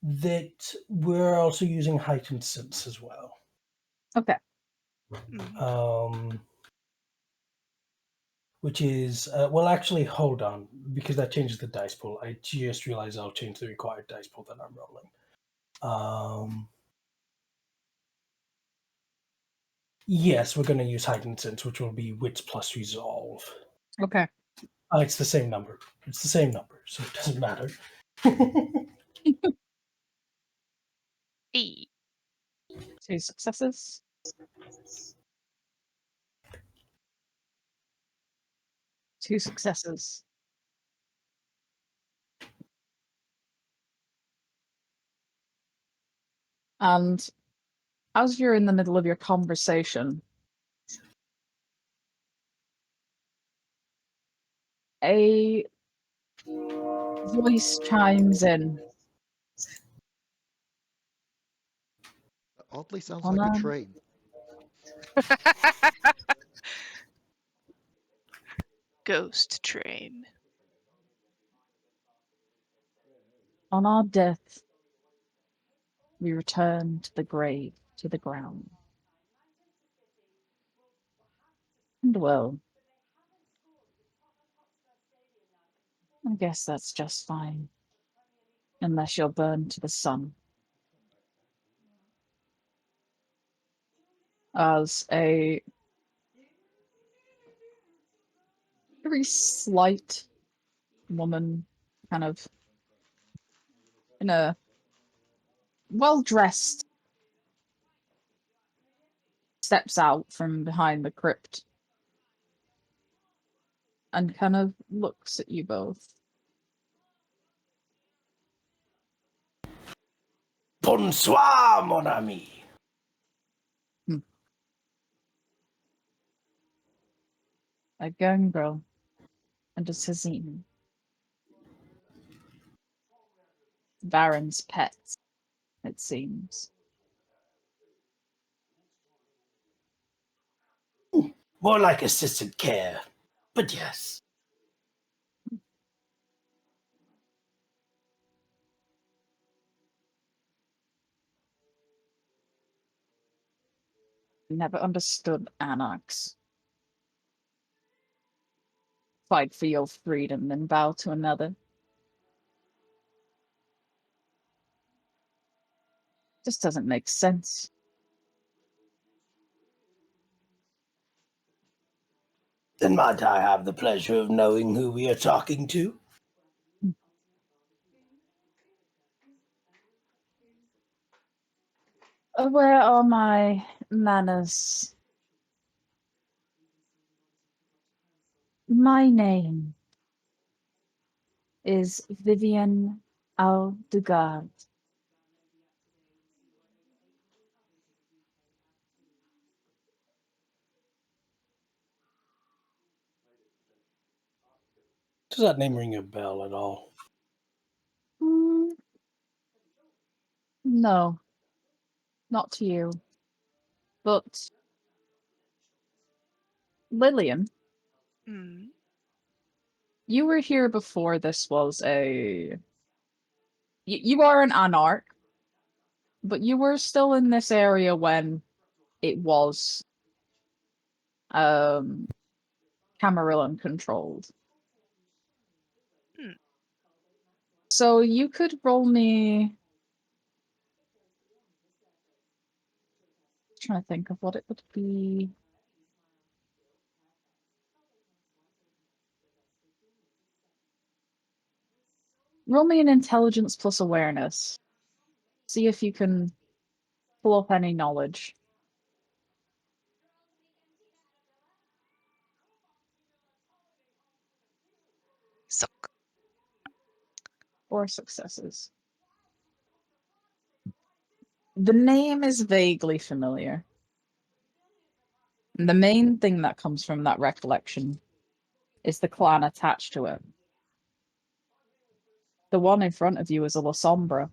that we're also using heightened sense as well. Okay. Which is, well, actually, hold on, because that changes the dice pool. I just realized I'll change the required dice pool that I'm rolling. Yes, we're going to use heightened sense, which will be wits plus resolve. Okay. It's the same number. It's the same number, so it doesn't matter. E. 2 successes. 2 successes. And as you're in the middle of your conversation, a voice chimes in. Oddly sounds Hold like a on. train. Ghost train. On our death, we return to the grave, to the ground. And well, I guess that's just fine. Unless you're burned to the sun. As a very slight woman, kind of in a well-dressed, steps out from behind the crypt and kind of looks at you both. Bonsoir, mon ami. A young girl and a Zane. Baron's pet, it seems. More like assisted care, but yes. Never understood anarchs. Fight for your freedom, then bow to another. Just doesn't make sense. Then might I have the pleasure of knowing who we are talking to? Where are my manners? My name is Vivian Aldegard. Does that name ring a bell at all? No, not to you. But Lillian, Mm. you were here before this was a... You are an anarch, but you were still in this area when it was Camarilla controlled. Hmm. So you could roll me... Trying to think of what it would be. Roll me an intelligence plus awareness. See if you can pull up any knowledge. Suck. Or successes. The name is vaguely familiar. And the main thing that comes from that recollection is the clan attached to it. The one in front of you is a La Sombra.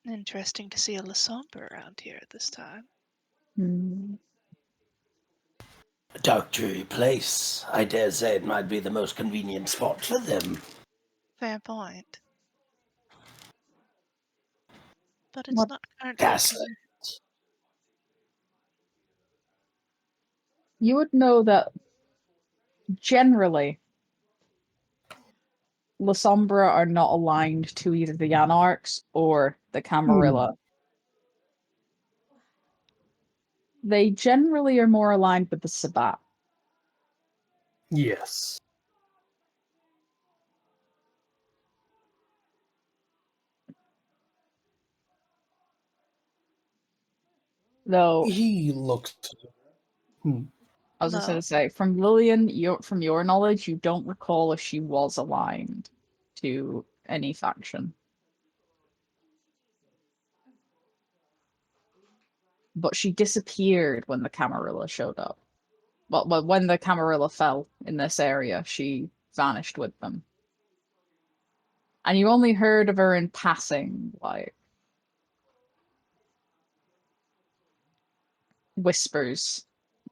Interesting to see a La Sombra around here at this time. A dark, dreary place. I dare say it might be the most convenient spot for them. Fair point. But it's What? not currently. Gaslit. You would know that generally La Sombra are not aligned to either the Anarchs or the Camarilla. They generally are more aligned with the Sabbat. Yes. Though He looks... I was just No. going to say, from Lillian, from your knowledge, you don't recall if she was aligned to any faction. But she disappeared when the Camarilla showed up. Well, when the Camarilla fell in this area, she vanished with them. And you only heard of her in passing, like whispers,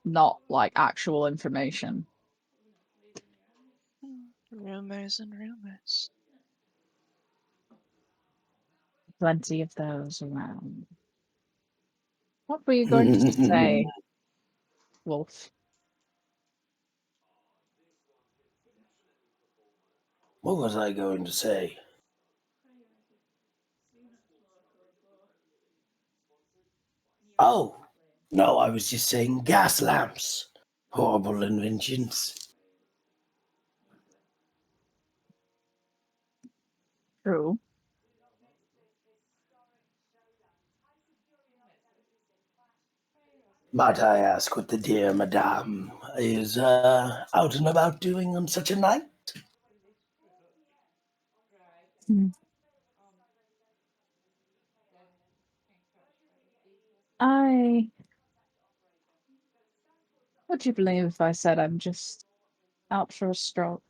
not like actual information. Rumors and rumors. Plenty of those around. What were you going to say, Wolf? What was I going to say? Oh, no, I was just saying gas lamps. Horrible inventions. True. Might I ask what the dear madame is out and about doing on such a night? Hmm. Would you believe if I said I'm just out for a stroll?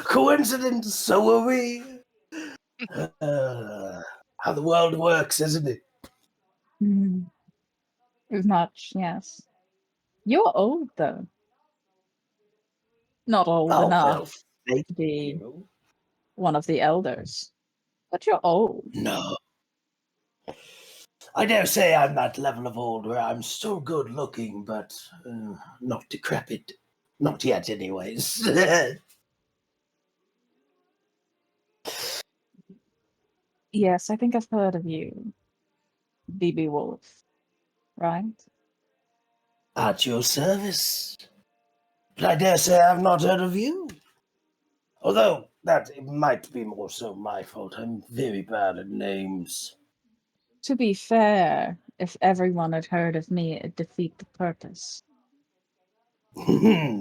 Coincidence, so are we. How the world works, isn't it? Hmm. Much, yes. You're old, though. Not old Oh, enough well, thank to be you. one of the elders. But you're old. No. I dare say I'm that level of old where I'm still good looking, but not decrepit. Not yet, anyways. Yes, I think I've heard of you, BB Wolf, right? At your service. But I dare say I've not heard of you. Although that might be more so my fault. I'm very bad at names. To be fair, if everyone had heard of me, it'd defeat the purpose.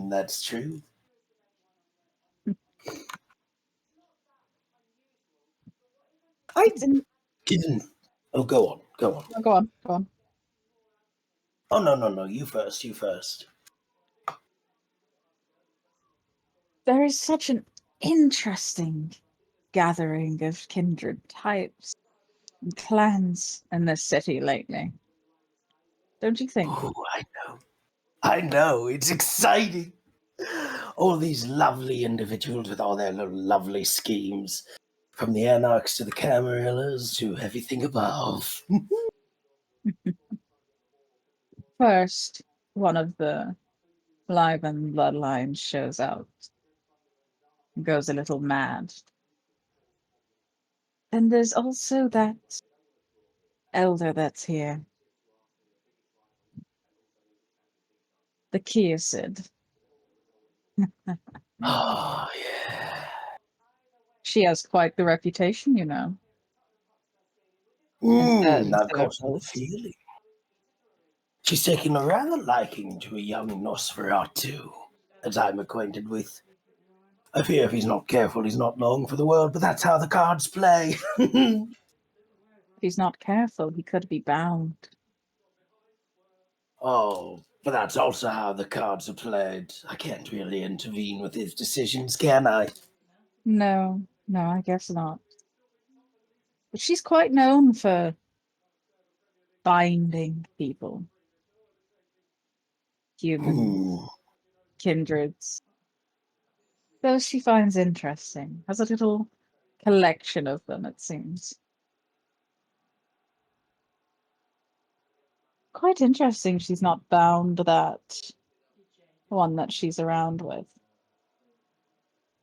That's true. I It's in... didn't. Oh, go on. Go on. Oh, go on, go on. Oh, no. You first. You first. There is such an interesting gathering of kindred types and clans in this city lately. Don't you think? Oh, I know. I know. It's exciting. All these lovely individuals with all their little lovely schemes. From the anarchs to the camarillas to everything above. First, one of the Liven bloodlines shows out, goes a little mad. And there's also that elder that's here. The Kiosid. Oh, yeah. She has quite the reputation, you know. Instead I've of got a both. feeling. She's taken a rather liking to a young Nosferatu that I'm acquainted with. I fear if he's not careful, he's not long for the world, but that's how the cards play. If he's not careful, he could be bound. Oh, but that's also how the cards are played. I can't really intervene with his decisions, can I? No, I guess not. But she's quite known for binding people. Human Hmm. kindreds. Those she finds interesting. Has a little collection of them, it seems. Quite interesting she's not bound to that one that she's around with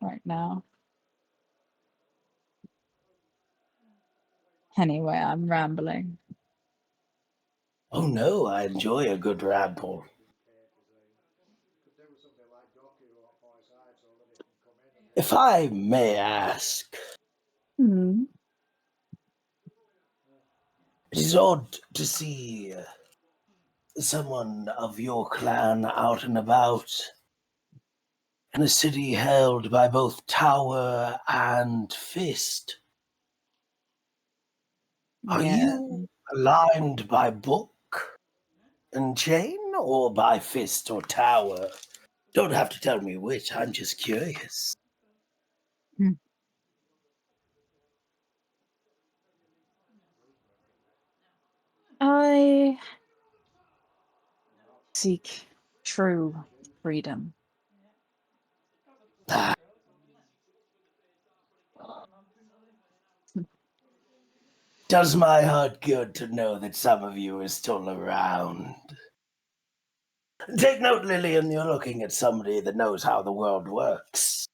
right now. Anyway, I'm rambling. Oh no, I enjoy a good ramble. If I may ask, Hmm. it is odd to see someone of your clan out and about in a city held by both Tower and Fist. Are Yeah. you aligned by book and chain, or by Fist or Tower? Don't have to tell me which, I'm just curious. I seek true freedom. Ah, does my heart good to know that some of you are still around. Take note, Lillian, you're looking at somebody that knows how the world works,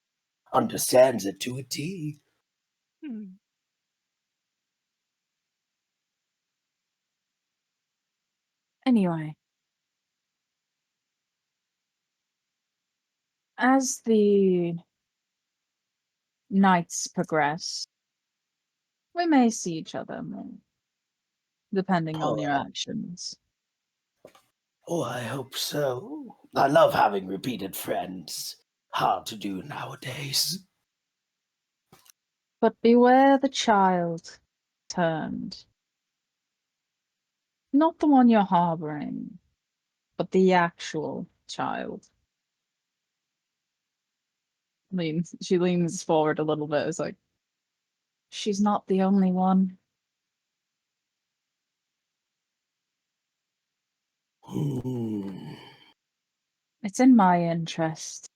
understands it to a T. Hmm. Anyway, as the nights progress, we may see each other more, depending on your actions. Oh, I hope so. I love having repeated friends. Hard to do nowadays. But beware the child turned. Not the one you're harboring, but the actual child. She leans forward a little bit. It's like, she's not the only one. It's in my interest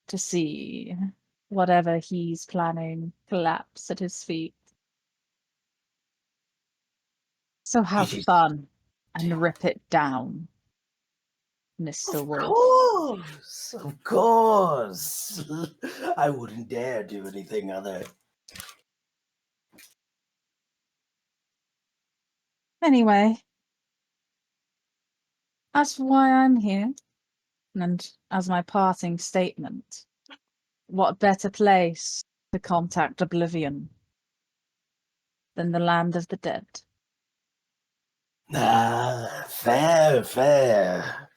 to see whatever he's planning collapse at his feet. So have It is- fun and rip it down, Mr. Of Wolf. course, of course. I wouldn't dare do anything other. Anyway, as for why I'm here, and as my parting statement, what better place to contact Oblivion than the land of the dead? Ah, fair, fair.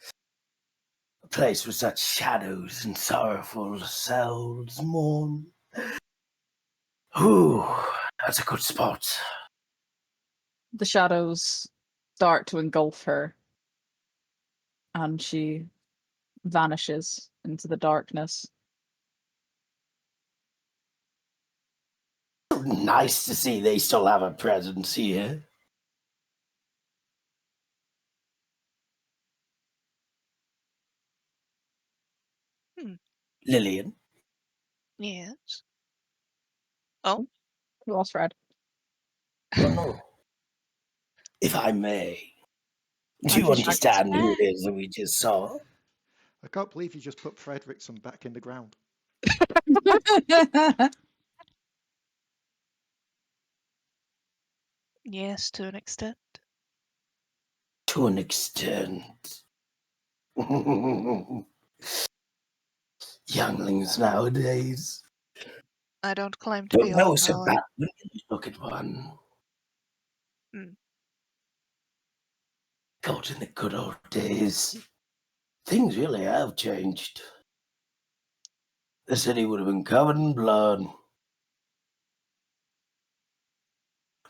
A place where such shadows and sorrowful souls mourn. Ooh, that's a good spot. The shadows start to engulf her, and she vanishes into the darkness. Nice to see they still have a presence here. Lillian. Yes. Oh, We lost Fred. Oh. If I may, do I'm you just understand who it is that we just saw? I can't believe you just put Fredrickson back in the ground. yes, to an extent. To an extent. Younglings nowadays. I don't claim to be Don't know old, so however. bad when you look at one. Hmm. God, in the good old days, things really have changed. The city would have been covered in blood.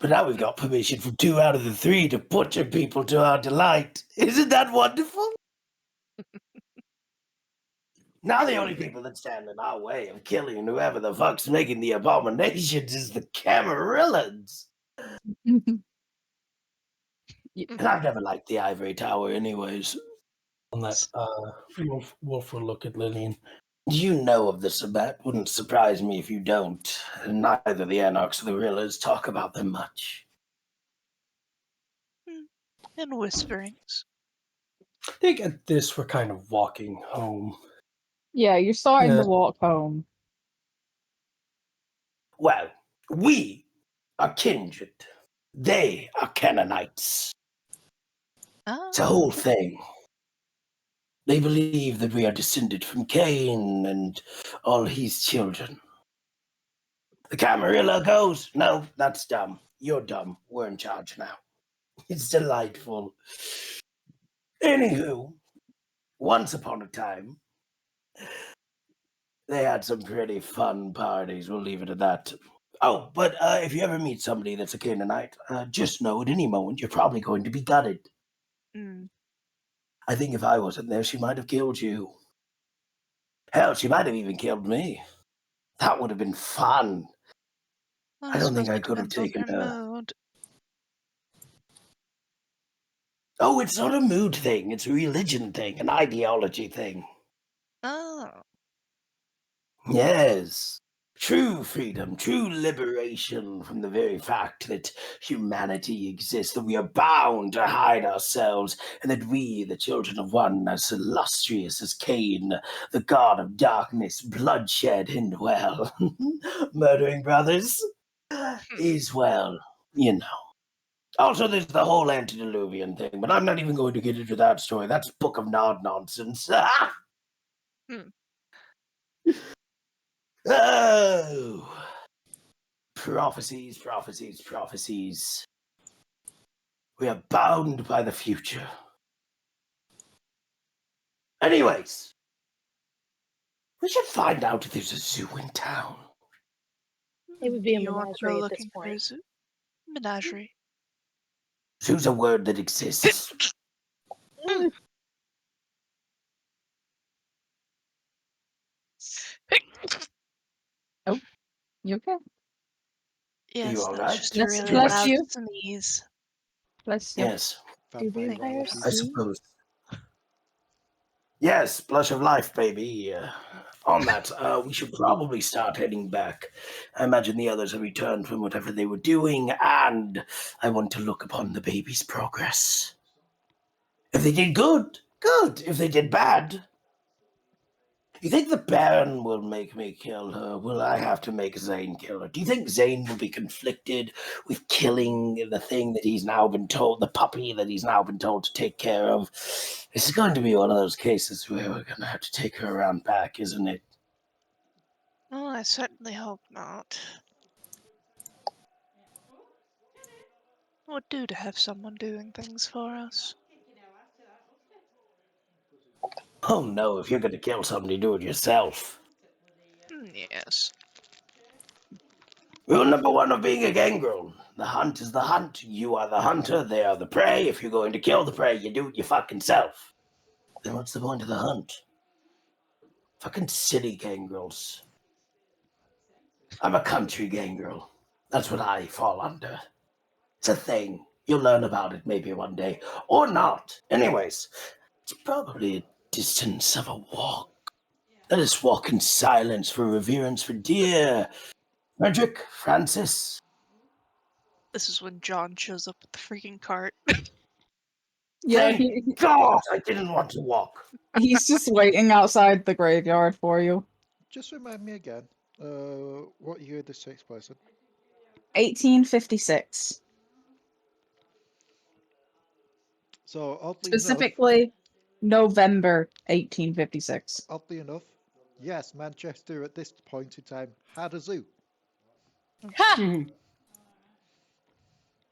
But now we've got permission from 2 out of the 3 to butcher people to our delight. Isn't that wonderful? Now the only people that stand in our way of killing whoever the fuck's making the abominations is the Camarillans. And I've never liked the Ivory Tower anyways. On that, Wolf will look at Lillian. You know of the Sabbat. Wouldn't surprise me if you don't. Neither the Anarchs or the Rillas talk about them much. And whisperings. I think at this we're kind of walking home. Yeah, you're starting Yeah. to walk home. Well, we are kindred. They are Canaanites. Ah, It's a whole thing. They believe that we are descended from Cain and all his children. The Camarilla goes, no, that's dumb. You're dumb. We're in charge now. It's delightful. Anywho, once upon a time, they had some pretty fun parties. We'll leave it at that. Oh, but if you ever meet somebody that's a Canaanite, just know at any moment you're probably going to be gutted. mm. I think if I wasn't there, she might have killed you. Hell, she might have even killed me. That would have been fun. I don't think I could have suppose it taken depends on her. her mood. Oh, it's not a mood thing. It's a religion thing, an ideology thing. Oh. Yes. True freedom, true liberation from the very fact that humanity exists, that we are bound to hide ourselves, and that we, the children of one as illustrious as Cain, the god of darkness, bloodshed, and, well, murdering brothers, is, well, you know. Also, there's the whole antediluvian thing, but I'm not even going to get into that story. That's Book of Nod nonsense. Oh! Prophecies, prophecies, prophecies. We are bound by the future. Anyways, we should find out if there's a zoo in town. It would be a You want to go menagerie at this looking for a point. zoo? Menagerie. Zoo's a word that exists. You okay? Yes, you that all was right? just a Bless- really bless loud you. sneeze. Bless you. Yes, Do Vampire vampires royalties. I see? suppose. Yes, blush of life, baby. On that, we should probably start heading back. I imagine the others have returned from whatever they were doing, and I want to look upon the baby's progress. If they did good, good. If they did bad, you think the Baron will make me kill her? Will I have to make Zane kill her? Do you think Zane will be conflicted with killing the thing that he's now been told, the puppy that he's now been told to take care of? This is going to be one of those cases where we're going to have to take her around back, isn't it? Well, I certainly hope not. It would do to have someone doing things for us. Oh no, if you're going to kill somebody, do it yourself. Yes. Rule number one of being a gangrel. The hunt is the hunt. You are the hunter, they are the prey. If you're going to kill the prey, you do it your fucking self. Then what's the point of the hunt? Fucking silly gangrels. I'm a country gangrel. That's what I fall under. It's a thing. You'll learn about it maybe one day. Or not. Anyways, it's probably a distance of a walk. Let us walk in silence for reverence for dear Frederick Francis. This is when John shows up with the freaking cart. Yeah, Thank God I didn't want to walk. he's just waiting outside the graveyard for you. Just remind me again, what year this takes place in? 1856. So Specifically, November 1856. oddly enough, yes, Manchester at this point in time had a zoo. Ha! I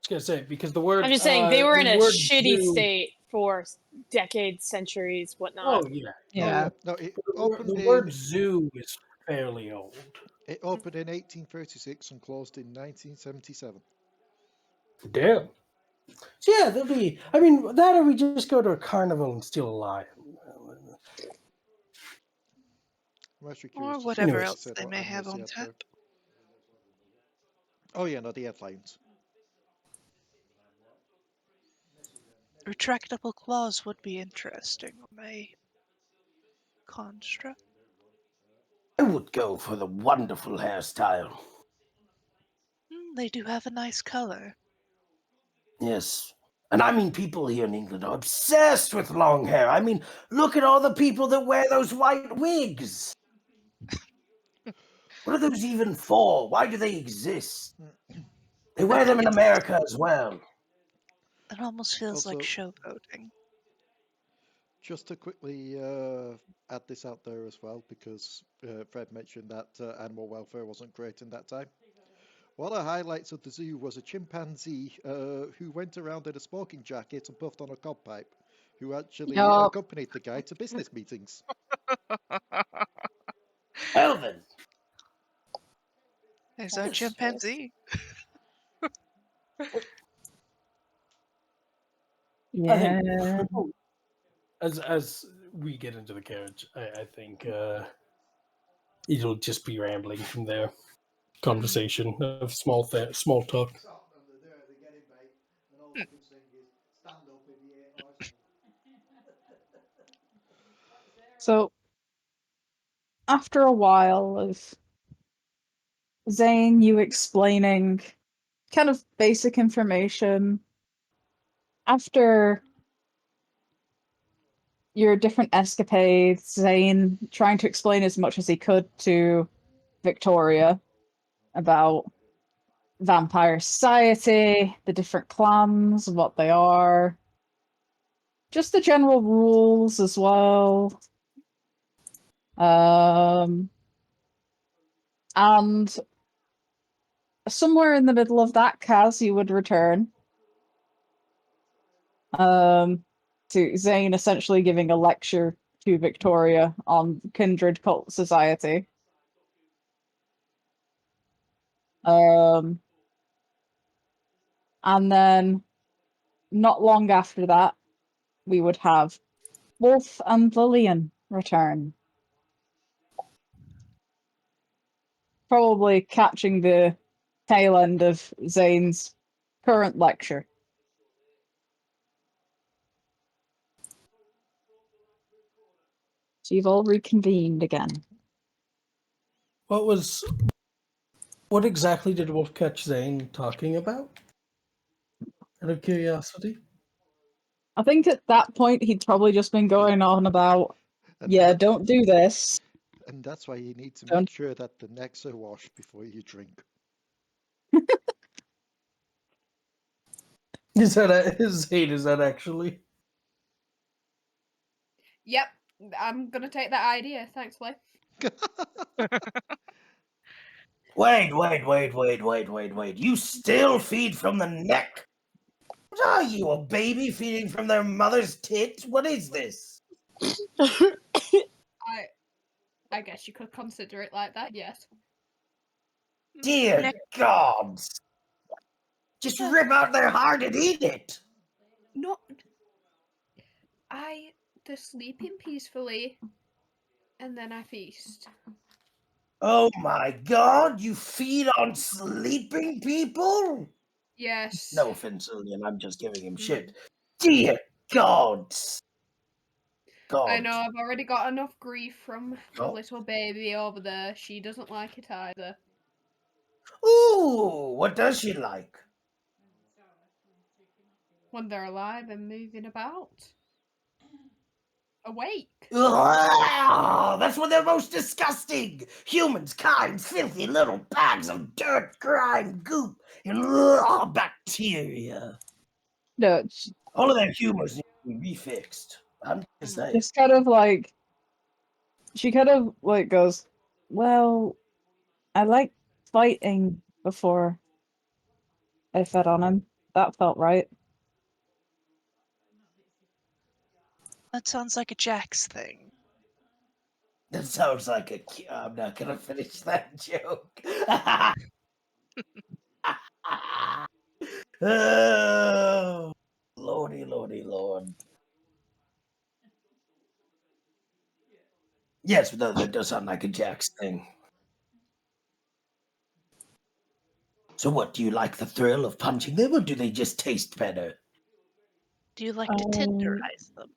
was gonna say because the word. I'm just saying they were in the a word shitty zoo- state for decades, centuries, whatnot. Oh yeah, Yeah. No, it The word zoo is fairly old. it opened in 1836 and closed in 1977. Damn. So yeah, there'll be. I mean, that or we just go to a carnival and steal a lion. I'm actually Or curious to see whatever what Anyways. else said they what may have animals they on had tap. there. Oh yeah, no, they had lions. Retractable claws would be interesting on a construct. I would go for the wonderful hairstyle. They do have a nice color. Yes. And I mean, people here in England are obsessed with long hair. I mean, look at all the people that wear those white wigs. What are those even for? Why do they exist? They wear them in America as well. It almost feels like Also- show voting. Just to quickly add this out there as well, because Fred mentioned that animal welfare wasn't great in that time. One of the highlights of the zoo was a chimpanzee who went around in a smoking jacket and puffed on a cob pipe, who actually Yup. accompanied the guy to business meetings. Well then, There's our That's chimpanzee. Yeah. As we get into the carriage, I think it'll just be rambling from there. Conversation of small talk. So, after a while of Zane, you explaining kind of basic information, after your different escapades, Zane trying to explain as much as he could to Victoria about vampire society, the different clans, what they are, just the general rules as well. And somewhere in the middle of that, Kaz, you would return. To Zane essentially giving a lecture to Victoria on Kindred Cult Society. And then not long after that, we would have Wolf and Lillian return. Probably catching the tail end of Zane's current lecture. So you've all reconvened again. What exactly did Wolf catch Zane talking about? Out of curiosity. I think at that point he'd probably just been going on about, And yeah, that- don't do this. And that's why you need to Don't- make sure that the necks are washed before you drink. Is that actually? Yep, I'm gonna take that idea. Thanks, Leigh. Wait. You still feed from the neck? What are you, a baby feeding from their mother's tits? What is this? I guess you could consider it like that. Yes. Dear Neck- gods! Just rip out their heart and eat it! Not. They're sleeping peacefully, and then I feast. Oh my god, you feed on sleeping people? Yes. No offense, Lillian, I'm just giving him shit. Dear gods! God. I know, I've already got enough grief from the Oh. little baby over there. She doesn't like it either. Ooh, what does she like? When they're alive and moving about. Awake. Ugh, that's when they're most disgusting! Humans, kind, filthy little bags of dirt, grime, goop, and bacteria. No, All of their humors need to be refixed. I'm just saying. it's kind of like, she kind of like goes, well, I liked fighting before I fed on him. That felt right. That sounds like a Jax thing. That sounds like a. I'm not gonna finish that joke. Oh, lordy, lord. Yes, but that does sound like a Jax thing. So, what do you like the thrill of punching them, or do they just taste better? Do you like to tenderize them?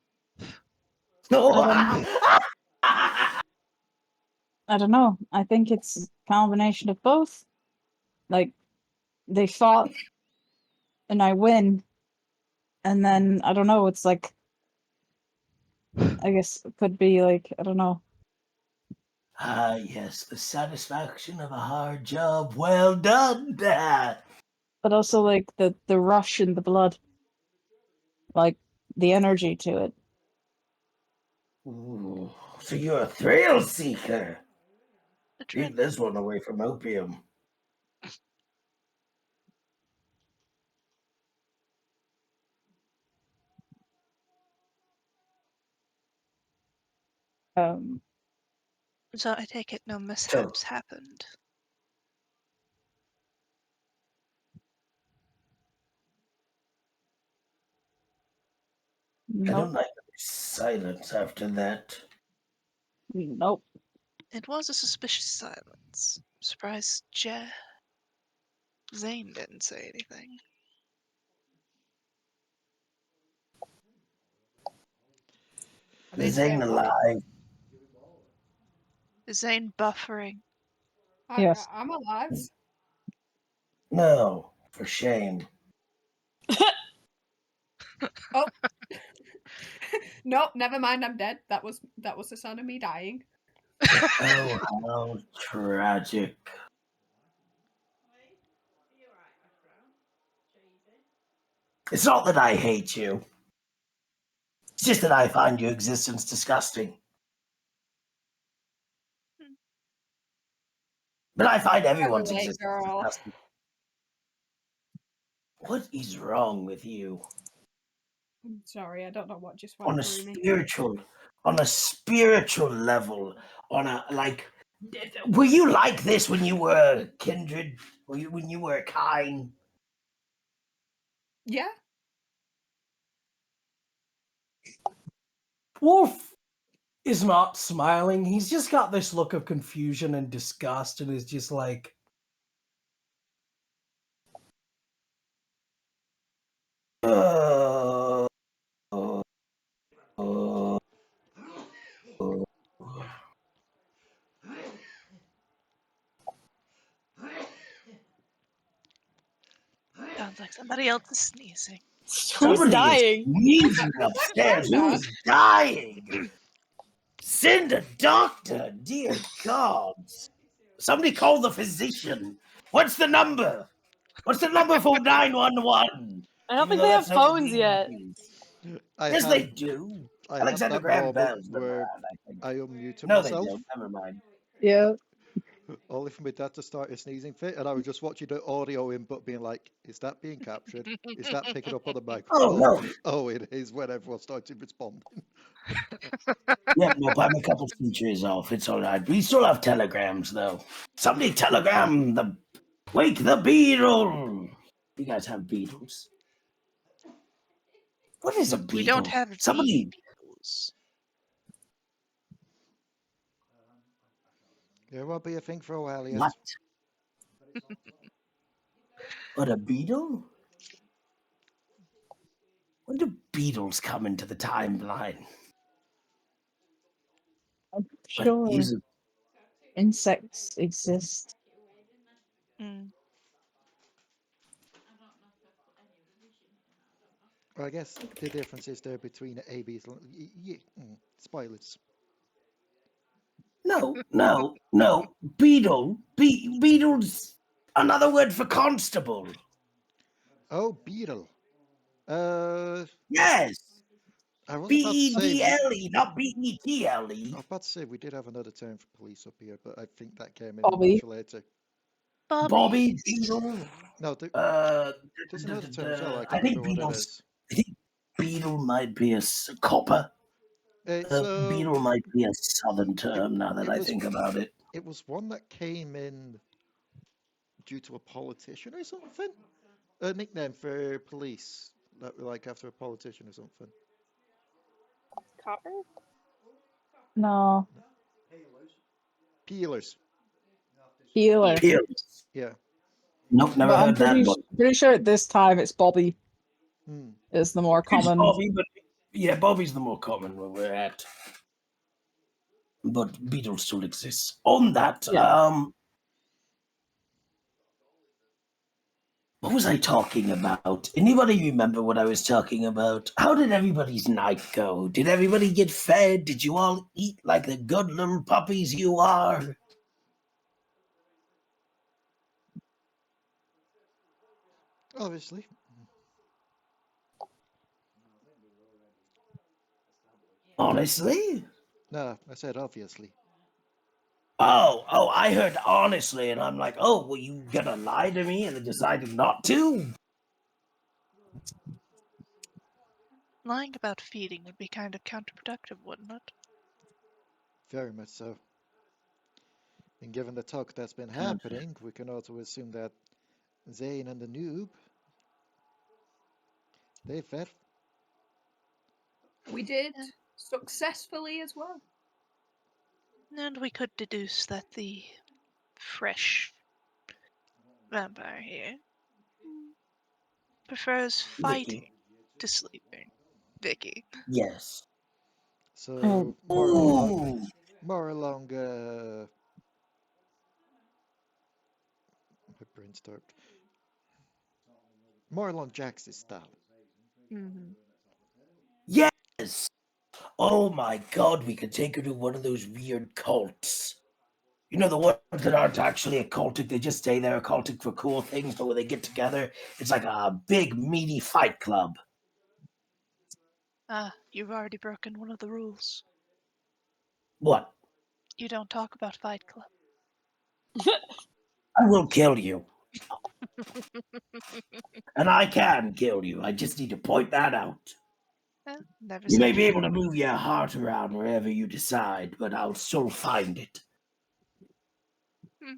I don't know. I think it's a combination of both. Like, they fought and I win. And then, I don't know, it's like, I guess it could be like, I don't know. Ah, yes, the satisfaction of a hard job well done. But also like the rush in the blood. Like the energy to it. Ooh, so you're a thrill seeker. Keep Adrenaline. this one away from opium. So I take it no mishaps happened. I don't Nope. like the silence after that. Nope. It was a suspicious silence. I'm surprised Zane didn't say anything. They Is Zane say what? alive? Is Zane buffering? Yes. I'm alive. No, for shame. Oh. Nope, never mind, I'm dead. That was the sound of me dying. Oh, how tragic. It's not that I hate you. It's just that I find your existence disgusting. But I find everyone's relate, existence girl. disgusting. What is wrong with you? I'm sorry, I don't know what just went On a through me. spiritual level, on a like, were you like this when you were kindred? When you were kind? Yeah. Wolf is not smiling. He's just got this look of confusion and disgust and is just like, Sounds like somebody else is sneezing. Who's Somebody dying? is sneezing upstairs. Who's dying? Send a doctor, dear God. Somebody call the physician. What's the number? What's the number for 911? I don't think they have phones yet. Yes, they do. I had Alexander that Graham moment Bell's the where man, I think. I unmuted No, they myself, don't. Never mind. Yeah. only for my dad to start a sneezing fit, and I was just watching the audio input being like, is that being captured? Is that picking up on the microphone? no. Oh, it is when everyone started responding. Yeah, no, I'm a couple features off. It's all right. We still have telegrams, though. Somebody telegram the... Wake the beetle! You guys have beetles? What is a beetle? We don't have Somebody... beetles. There will be a thing for a while yet. What? What, a beetle? When do beetles come into the timeline? I'm But sure use it- insects exist. Mm. Well, I guess the difference is there between a beetle. Spoilers. No. Beetle. Beetle's another word for constable. Oh, beetle. Uh, Yes. I was about to say. B-E-D-L-E, not B-E-T-L-E. I was about to say we did have another term for police up here, but I think that came in Bobby. much later. Bobby, Beetle. No, there's another term as well. I I can't think remember what it is. Beetle might be a copper. So Beetle might be a southern term now that I think about it. it was one that came in due to a politician or something. A nickname for police that were like after a politician or something. Copper? No. Peelers. Healer. Peerless. Yeah. Nope, never But I'm heard that pretty, one. pretty sure at this time it's Bobby Hmm. is the more It's common. Bobby, but yeah, Bobby's the more common where we're at. But Beetle still exists. On that, Yeah. what was I talking about? Anybody remember what I was talking about? How did everybody's night go? Did everybody get fed? Did you all eat like the good little puppies you are? Obviously. Honestly? No, I said obviously. Oh, I heard honestly, and I'm like, oh, well, you gonna lie to me and then decided not to? Lying about feeding would be kind of counterproductive, wouldn't it? Very much so. And given the talk that's been happening, we can also assume that Zane and the noob, they fed. We did successfully as well. And we could deduce that the fresh vampire here prefers fighting to sleeping. Vicky. Yes. So more along my brain stopped. More along Jax's style. Mm-hmm. Yes. Oh my God, we could take her to one of those weird cults. You know, the ones that aren't actually occultic, they just say they're occultic for cool things, but when they get together, it's like a big, meaty fight club. Ah, you've already broken one of the rules. What? You don't talk about Fight Club. I will kill you. And I can kill you. I just need to point that out. Never You may said be you able to move your heart around wherever you decide, but I'll still find it. Hmm.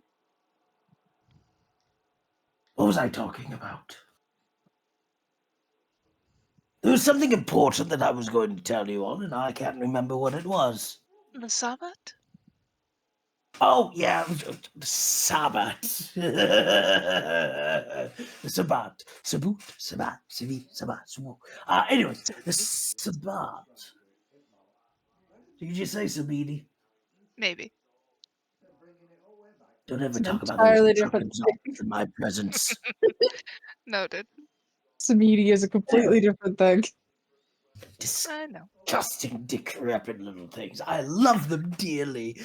What was I talking about? There was something important that I was going to tell you on, and I can't remember what it was. the Sabbath. Oh, yeah, the Sabbath. The Sabbath. Sabut, Sabbat, Savi, Sabbat, Sabu. Anyway, the Sabbath. Did you just say Sabidi? Maybe. Don't ever It's an talk about those entirely different truckers off in my presence. Noted. Samidi is a completely different thing. I know. Disgusting, decrepit little things. I love them dearly.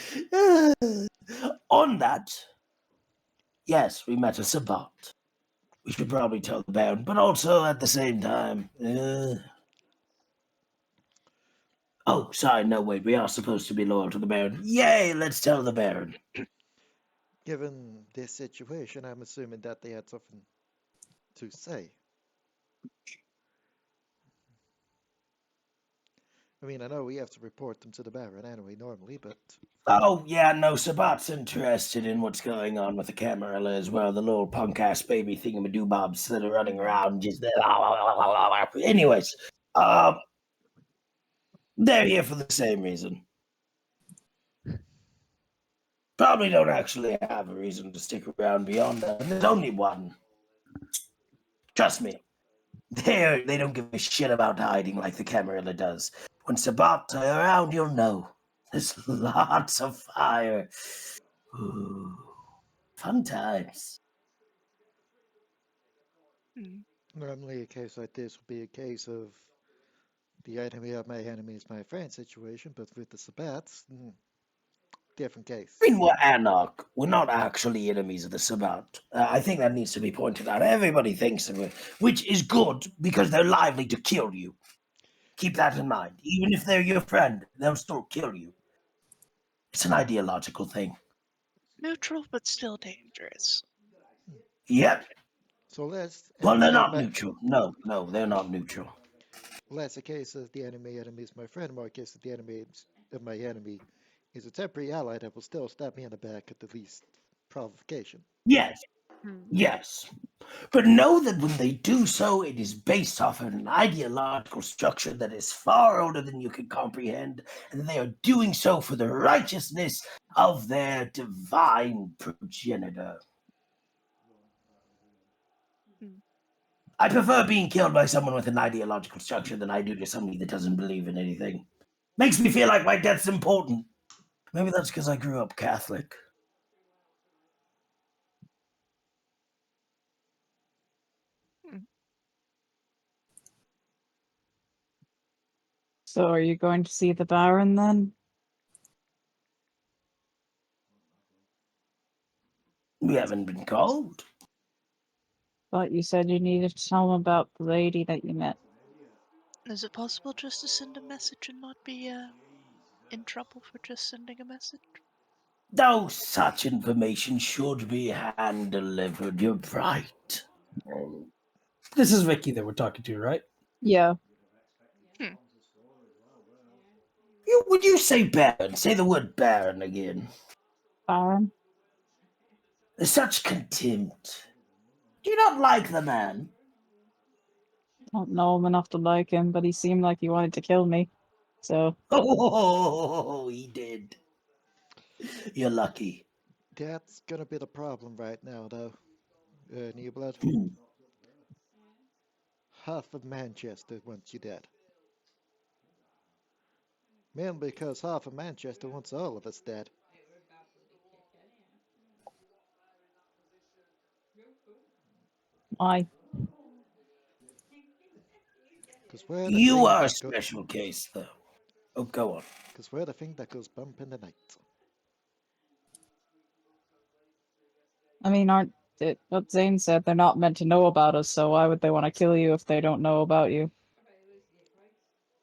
On that, yes, we met a Sabbat. We should probably tell the Baron, but also at the same time. Oh, sorry, no, wait, we are supposed to be loyal to the Baron. Yay, let's tell the Baron. Given this situation, I'm assuming that they had something to say. I mean, I know we have to report them to the Baron anyway, normally, but Oh, yeah, no, Sabbat's interested in what's going on with the Camarilla as well. The little punk-ass baby thingamadoo-bobs that are running around just... Anyways, they're here for the same reason. Probably don't actually have a reason to stick around beyond that. There's only one. Trust me. They don't give a shit about hiding like the Camarilla does. When Sabbat are around, you'll know. There's lots of fire. Ooh, fun times. Hmm. normally a case like this would be a case of the enemy of my enemy is my friend situation, but with the Sabbats, different case. I mean, we're Anarch. We're not actually enemies of the Sabbat. I think that needs to be pointed out. Everybody thinks of it, which is good because they're lively to kill you. Keep that in mind. Even if they're your friend, they'll still kill you. It's an ideological thing. Neutral, but still dangerous. Yep. So less Well, they're enemy of not my neutral. No, they're not neutral. less a case of the enemy is my friend, more a case of the enemy of my enemy is a temporary ally that will still stab me in the back at the least provocation. Yes, Hmm. yes. But know that when they do so, it is based off of an ideological structure that is far older than you can comprehend, and they are doing so for the righteousness of their divine progenitor. Hmm. I prefer being killed by someone with an ideological structure than I do to somebody that doesn't believe in anything. Makes me feel like my death's important. Maybe that's because I grew up Catholic. So are you going to see the Baron then? We haven't been called. Thought you said you needed to tell him about the lady that you met. Is it possible just to send a message and not be in trouble for just sending a message? No such information should be hand-delivered. You're right. This is Vicky that we're talking to, right? Yeah. Would you say Baron? Say the word Baron again. Baron? There's such contempt. Do you not like the man? Don't know him enough to like him, but he seemed like he wanted to kill me. So Oh, he did. You're lucky. That's gonna be the problem right now, though. New blood. Half of Manchester wants you dead. Mainly because half of Manchester wants all of us dead. why? Because we're the You thing are a that special case, though. Oh, go on. Because we're the thing that goes bump in the night. I mean, aren't it what Zane said? They're not meant to know about us, so why would they want to kill you if they don't know about you?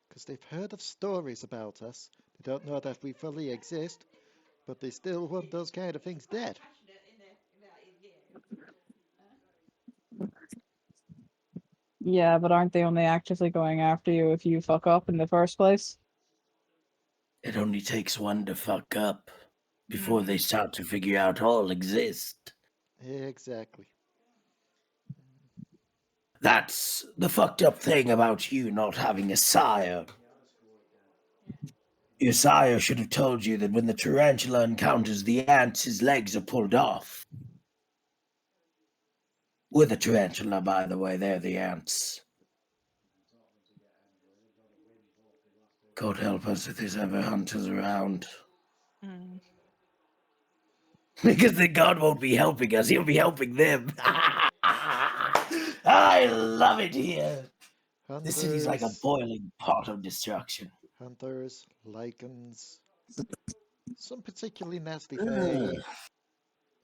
Because they've heard of stories about us. They don't know that we fully exist, but they still want those kind of things dead. Yeah, but aren't they only actively going after you if you fuck up in the first place? It only takes one to fuck up before they start to figure out all exist. Exactly. That's the fucked up thing about you not having a sire. Your sire should have told you that when the tarantula encounters the ants, his legs are pulled off. We're the tarantula, by the way, they're the ants. God help us if there's ever hunters around. Mm. Because then God won't be helping us, he'll be helping them. I love it here. This city's like a Hunters, boiling pot of destruction. hunters, lichens, some particularly nasty Ugh.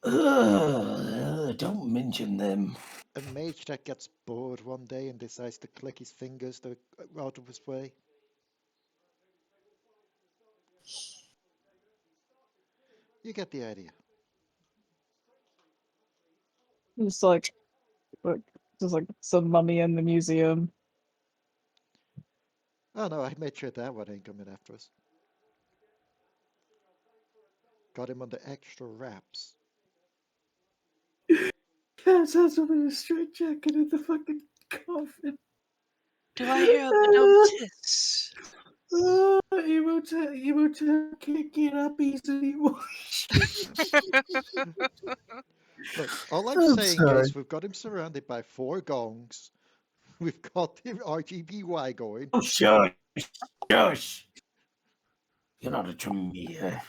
fae. Don't mention them. A mage that gets bored one day and decides to click his fingers out of his way. You get the idea. Just like just like some mummy in the museum. Oh no, I made sure that one ain't coming after us. Got him under extra wraps. Cats has him in a straight jacket in the fucking coffin. Do I hear the notice? Emo can't get up easily. Look, all I'm I'm saying sorry. is we've got him surrounded by 4 gongs. We've got the RGBY going. Oh, shush. Shush. You're not a Tremere.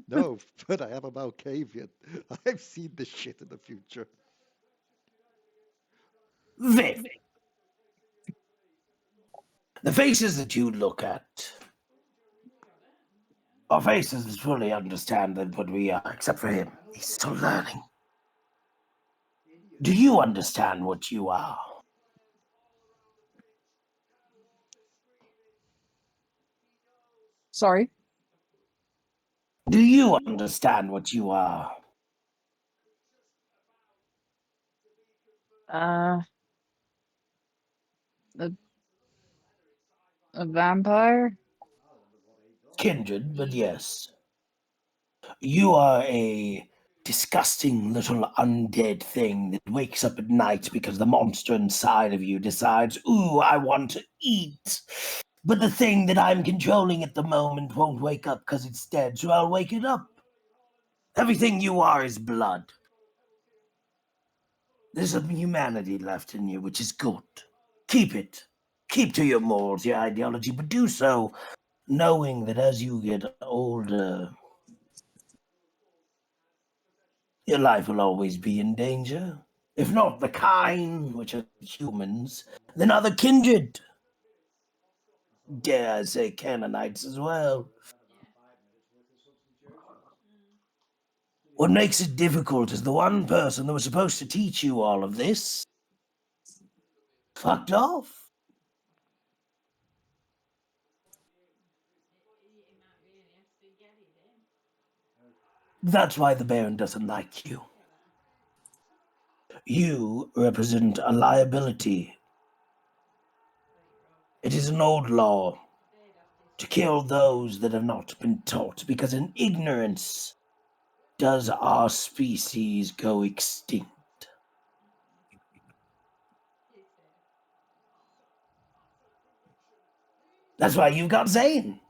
No, but I am a Malkavian. I've seen this shit in the future. Viv. The faces that you look at are faces that fully understand that what we are, except for him. He's still learning. Do you understand what you are? Sorry. Do you understand what you are? A vampire? Kindred, but yes. You are a disgusting little undead thing that wakes up at night because the monster inside of you decides, ooh, I want to eat. But the thing that I'm controlling at the moment won't wake up because it's dead, so I'll wake it up. Everything you are is blood. There's some humanity left in you, which is good. Keep it. Keep to your morals, your ideology, but do so knowing that as you get older, your life will always be in danger. If not the kind, which are humans, then other kindred. Dare I say Canaanites as well. What makes it difficult is the one person that was supposed to teach you all of this fucked off. That's why the Baron doesn't like you. You represent a liability. It is an old law to kill those that have not been taught, because in ignorance does our species go extinct. That's why you've got Zane.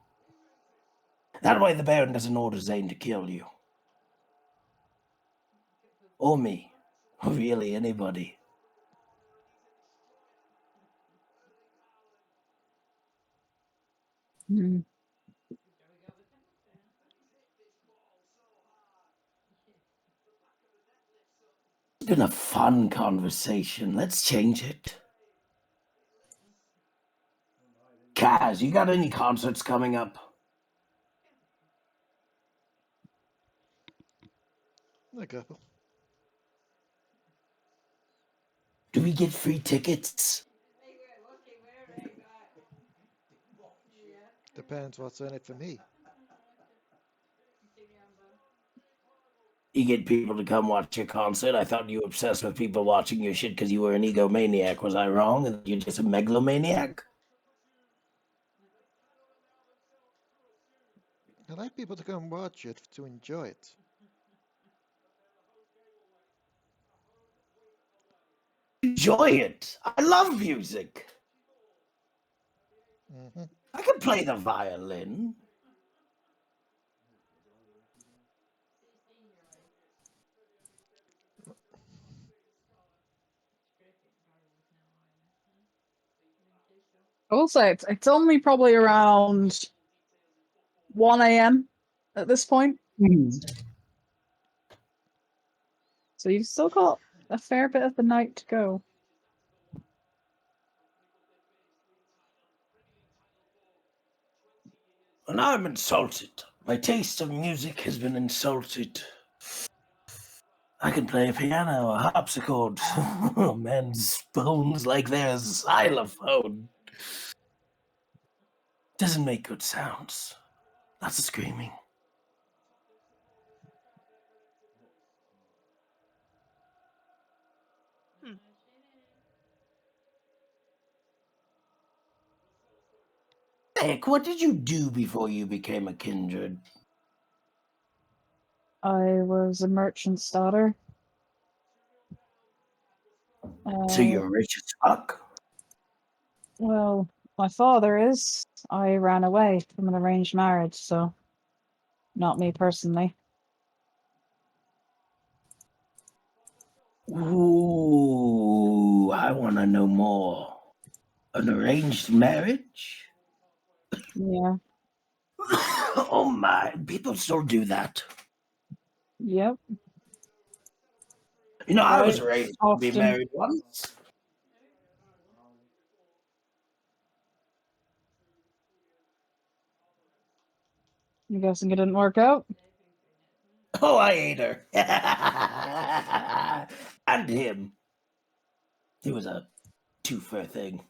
That way the Baron doesn't order Zane to kill you. Or me. Or really anybody. Hmm. It's been a fun conversation. Let's change it. Kaz, you got any concerts coming up? A couple. Do we get free tickets? Depends what's in it for me. You get people to come watch your concert. I thought you were obsessed with people watching your shit because you were an egomaniac. Was I wrong? And you're just a megalomaniac? I like people to come watch it to enjoy it. Enjoy it. I love music. Hmm. I can play the violin. I will say it's only probably around 1 a.m. at this point. So you've still got a fair bit of the night to go. And I'm insulted. My taste of music has been insulted. I can play a piano, a harpsichord. Men's bones like their xylophone. Doesn't make good sounds. Lots of screaming. Heck, what did you do before you became a kindred? I was a merchant's daughter. So you're rich as fuck? Well, my father is. I ran away from an arranged marriage, so not me personally. Ooh, I want to know more. An arranged marriage? Yeah. Oh my, people still do that. Yep. You know, I was Right, arranged to be often. married once. I'm guessing it didn't work out. Oh, I ate her. And him. He was a two-fur thing.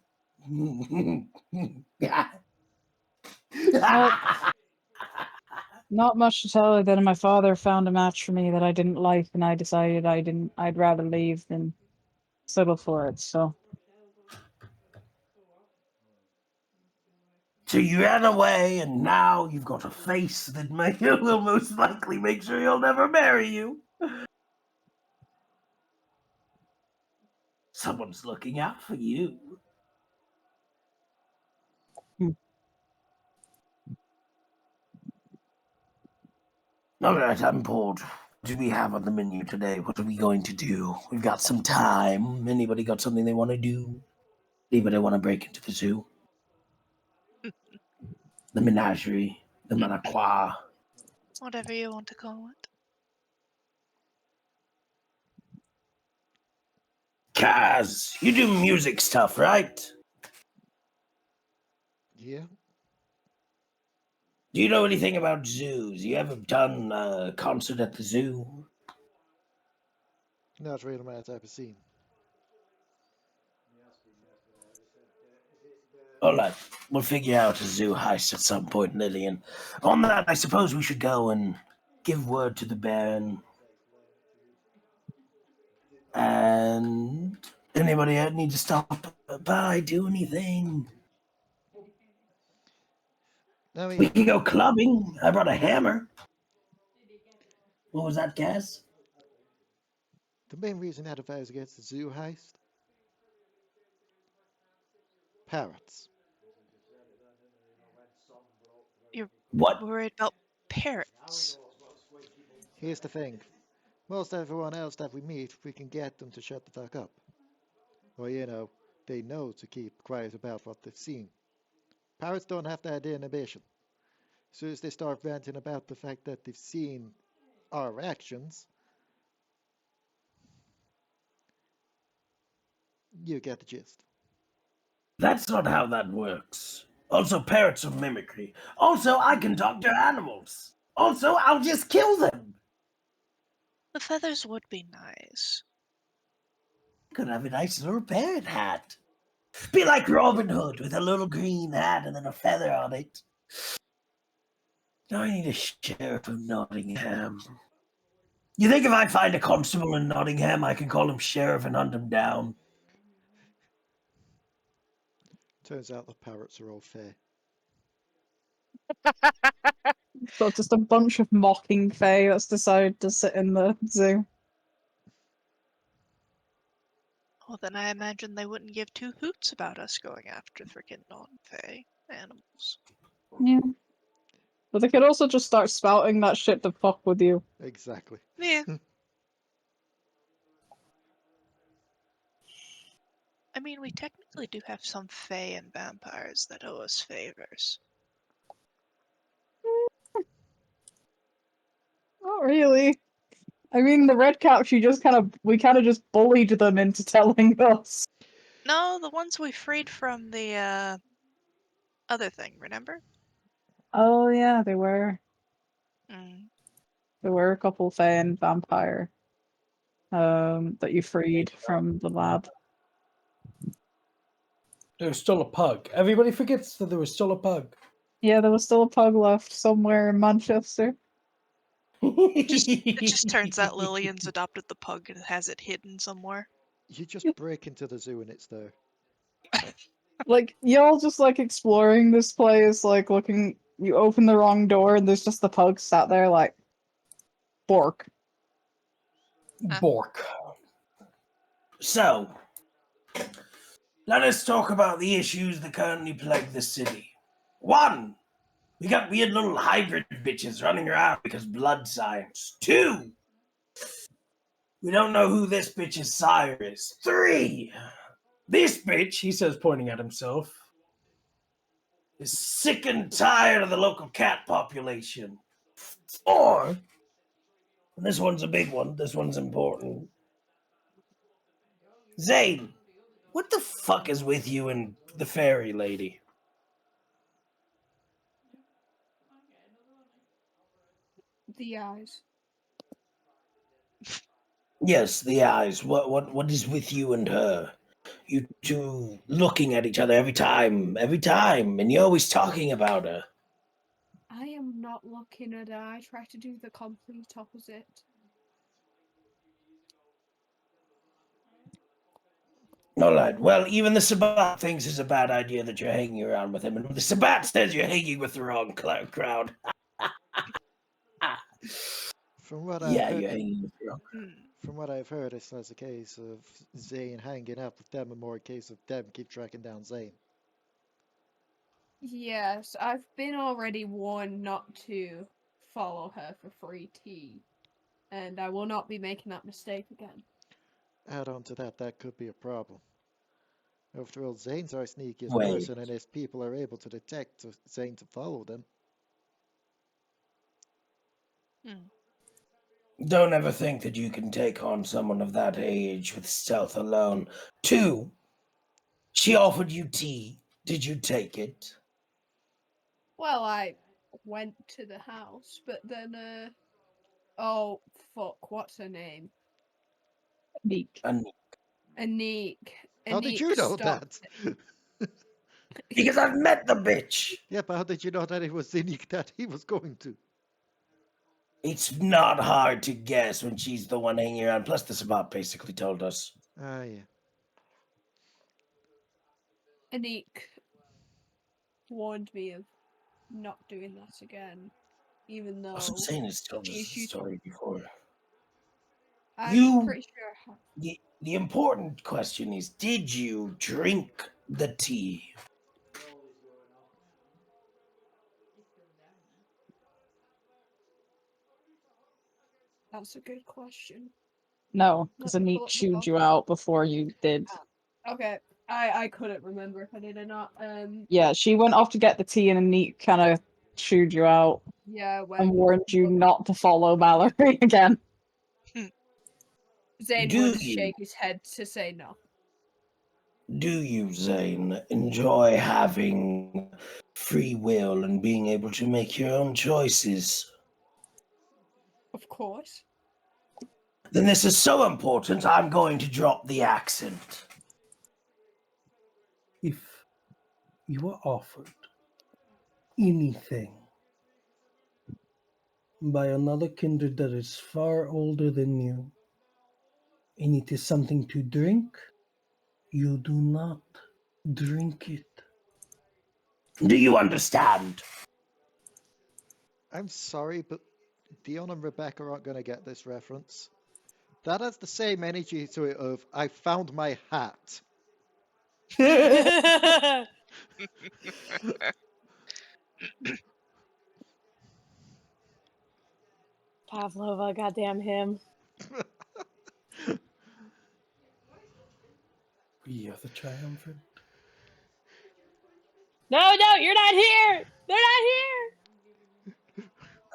Not much to tell other than my father found a match for me that I didn't like, and I decided I'd rather leave than settle for it. So So you ran away, and now you've got a face that will most likely make sure he'll never marry you. Someone's looking out for you. All right, I'm bored. What do we have on the menu today? What are we going to do? We've got some time. Anybody got something they want to do? Anybody want to break into the zoo? The menagerie? The manaqua? Whatever you want to call it. Kaz, you do music stuff, right? Yeah. Do you know anything about zoos? You ever done a concert at the zoo? Not really my type of scene. All right, we'll figure out a zoo heist at some point, Lillian. On that, I suppose we should go and give word to the Baron. And anybody else need to stop by, do anything? No, We can go clubbing. I brought a hammer. What was that, Kaz? the main reason I advise against the zoo heist? Parrots. You're What? worried about parrots. Here's the thing. Most everyone else that we meet, we can get them to shut the fuck up. Or, they know to keep quiet about what they've seen. Parrots don't have that inhibition. As soon as they start ranting about the fact that they've seen our actions, you get the gist. That's not how that works. Also, parrots are mimicry. Also, I can talk to animals. Also, I'll just kill them. The feathers would be nice. Could have a nice little parrot hat. Be like Robin Hood with a little green hat and then a feather on it. Now I need a sheriff of Nottingham. You think if I find a constable in Nottingham, I can call him sheriff and hunt him down? Turns out the parrots are all fair. So just a bunch of mocking fae that's decided to sit in the zoo. Well, then I imagine they wouldn't give two hoots about us going after freaking non-fey animals. Yeah. But they could also just start spouting that shit to fuck with you. Exactly. Yeah. I mean, we technically do have some fey and vampires that owe us favors. Not really. I mean, the red caps, we kind of just bullied them into telling us. No, the ones we freed from the other thing, remember? Oh yeah, they were. Mm. There were a couple fae and vampire that you freed from the lab. There's still a pug. Everybody forgets that there was still a pug. Yeah, there was still a pug left somewhere in Manchester. It just turns out Lillian's adopted the pug and has it hidden somewhere. You just break into the zoo and it's there. Like, y'all just like exploring this place, like looking. You open the wrong door and there's just the pug sat there, like, bork. Bork. So, let us talk about the issues that currently plague the city. 1, we got weird little hybrid bitches running around because blood signs. 2, we don't know who this bitch's sire is. 3, this bitch, he says, pointing at himself, is sick and tired of the local cat population. 4, and this one's a big one, this one's important. Zane, what the fuck is with you and the fairy lady? The eyes. Yes, the eyes. What is with you and her? You two looking at each other every time, and you're always talking about her. I am not looking at her. I try to do the complete opposite. All right. Well, even the Sabat thinks it's a bad idea that you're hanging around with him, and the Sabat says you're hanging with the wrong crowd. From what Yeah, I've heard, you're hanging with the wrong. from what I've heard, it's less a case of Zane hanging up with them and more a case of them keep tracking down Zane. Yes, I've been already warned not to follow her for free tea, and I will not be making that mistake again. Add on to that, that could be a problem. After all, Zane's our sneakiest Wait. person, and if people are able to detect Zane to follow them, Don't ever think that you can take on someone of that age with stealth alone. 2, she offered you tea. Did you take it? Well, I went to the house, but then, oh, fuck, what's her name? Meek. And Anik. how did you know that? because I've met the bitch. Yeah, but how did you know that it was Zinnik that he was going to? It's not hard to guess when she's the one hanging around. Plus, the Sabat basically told us. Ah, yeah. Anik warned me of not doing that again, even though Wasn't saying it's told us she the story before. I'm pretty sure I have. The important question is, did you drink the tea? That's a good question. No, because Let me Anik pull up the chewed book. you out before you did. Okay, I couldn't remember if I did or not. Yeah, she went off to get the tea and Anik kind of chewed you out Yeah, and when warned you not to follow Mallory again. Zane Do would you? shake his head to say no. Do you, Zane, enjoy having free will and being able to make your own choices? Of course. Then this is so important, I'm going to drop the accent. If you were offered anything, by another kindred that is far older than you, and it is something to drink, you do not drink it. Do you understand? I'm sorry, but Dion and Rebecca aren't going to get this reference. That has the same energy to it of, I found my hat. Pavlova, goddamn him. We are the triumphant. No, you're not here! They're not here!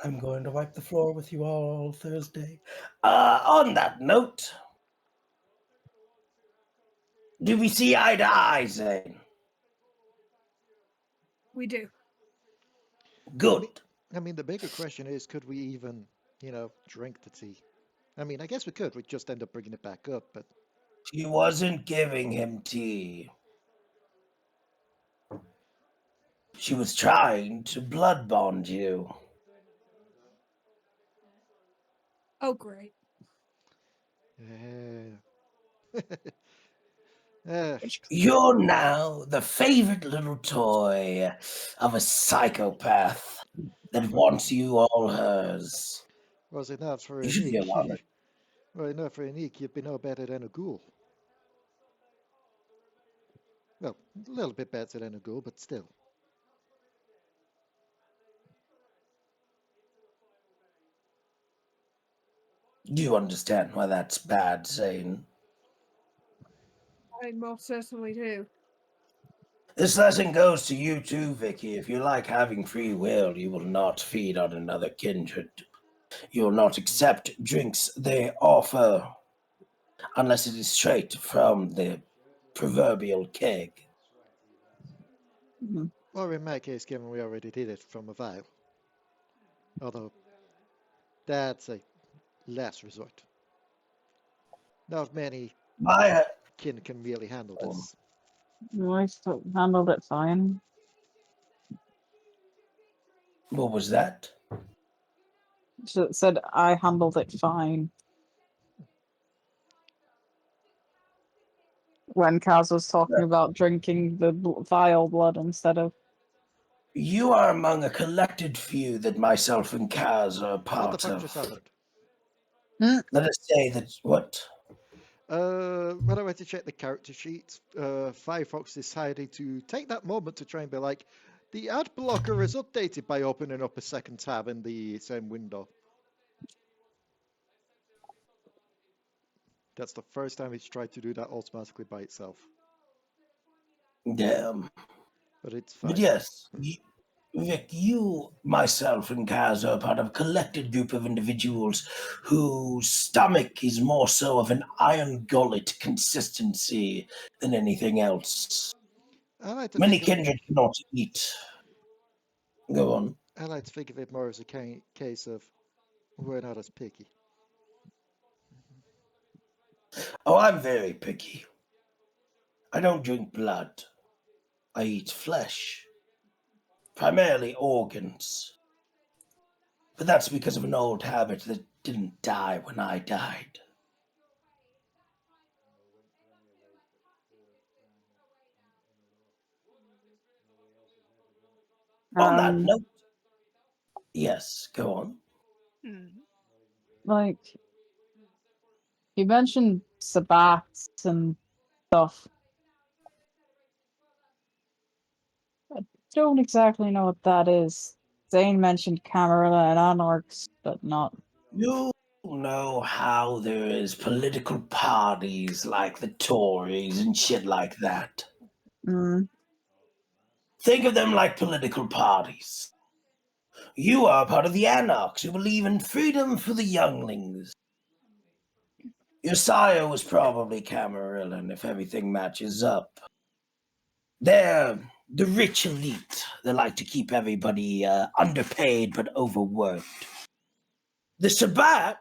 I'm going to wipe the floor with you all Thursday. On that note, do we see eye to eye, Zane? We do. Good. I mean, the bigger question is, could we even, drink the tea? I mean, I guess we could. We'd just end up bringing it back up, but... She wasn't giving him tea. She was trying to blood bond you. Oh, great. You're now the favorite little toy of a psychopath that wants you all hers. Was enough for a You should Neek. feel honored. Well, enough for a Neek, you'd be no better than a ghoul. Well, a little bit better than a ghoul, but still. Do you understand why that's bad, Zane? I most certainly do. This lesson goes to you too, Vicky. If you like having free will, you will not feed on another kindred. You will not accept drinks they offer unless it is straight from the proverbial keg. Mhm. Or in my case, given we already did it from a vial. Although, that's a last resort. Not many My kin can really handle this. I still handled it fine. what was that? So it said I handled it fine. When Kaz was talking about drinking the vile blood instead of... You are among a collected few that myself and Kaz are a What the part fuck just of. happened? Let us say that what? When I went to check the character sheet, Firefox decided to take that moment to try and be like, the ad blocker is updated by opening up a second tab in the same window. That's the first time it's tried to do that automatically by itself. Damn. But it's fine. But yes, Vic, you, myself, and Kaz are part of a collected group of individuals whose stomach is more so of an iron gullet consistency than anything else. I like to Many think of, kindred cannot eat. Go on. I like to think of it more as a case of we're not as picky. Oh, I'm very picky. I don't drink blood. I eat flesh. Primarily organs. But that's because of an old habit that didn't die when I died. On that note, yes, go on. Like, you mentioned Sabbats and stuff. I don't exactly know what that is. Zane mentioned Camarilla and Anarchs, but not... You know how there is political parties like the Tories and shit like that. Think of them like political parties. You are part of the Anarchs who believe in freedom for the younglings. Your sire was probably Camarillan if everything matches up. They're the rich elite. They like to keep everybody underpaid but overworked. The Sabbat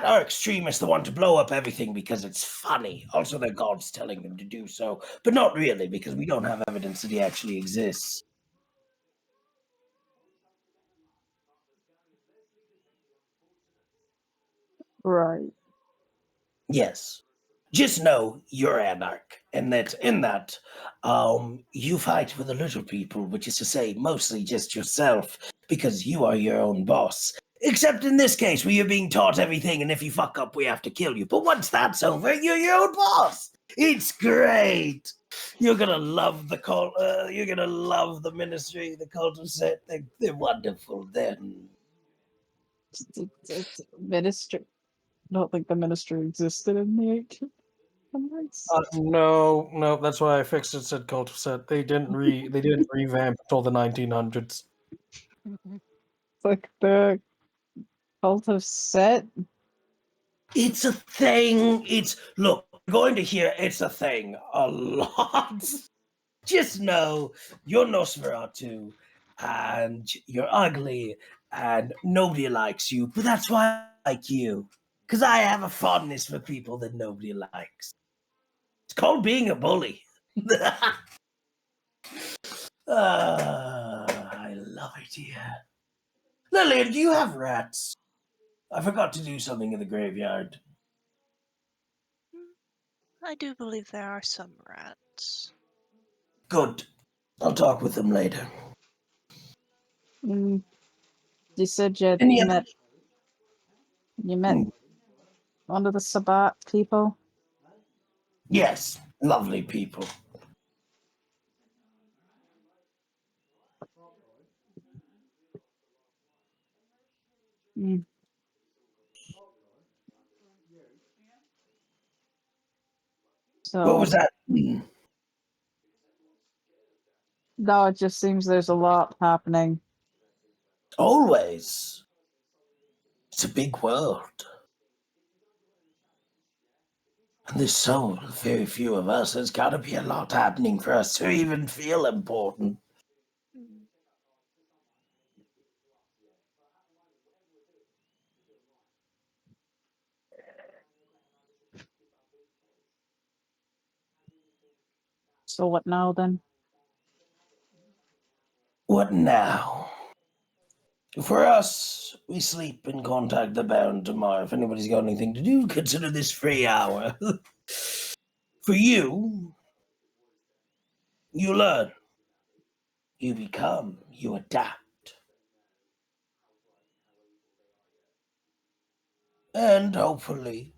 are extremists that want to blow up everything because it's funny. Also, their god's telling them to do so, but not really because we don't have evidence that he actually exists. Right. Yes. Just know you're Anarch, and that in that, you fight for the little people, which is to say, mostly just yourself, because you are your own boss. Except in this case, where you're being taught everything, and if you fuck up, we have to kill you. But once that's over, you're your own boss. It's great. You're gonna love the cult. You're gonna love the ministry, the cult of Set. They're wonderful. Then It's ministry. I don't think the ministry existed in the 1800s. No, that's why I fixed it. Said Cult of Set. They didn't revamp until the 1900s. It's like the cult of Set. it's a thing. Look, you're going to hear it's a thing a lot. Just know you're Nosferatu, and you're ugly, and nobody likes you. But that's why I like you, because I have a fondness for people that nobody likes. It's called being a bully. I love it here. Lillian, do you have rats? I forgot to do something in the graveyard. I do believe there are some rats. Good. I'll talk with them later. Mm, you said you Any other? met one of the Sabbat people. Yes, lovely people. Mm. So What was that? no, it just seems there's a lot happening. Always. It's a big world. And there's so very few of us. There's got to be a lot happening for us to even feel important. So what now then? What now? For us, we sleep and contact the Baron tomorrow. If anybody's got anything to do, consider this free hour. For you, you learn. You become. You adapt. And hopefully,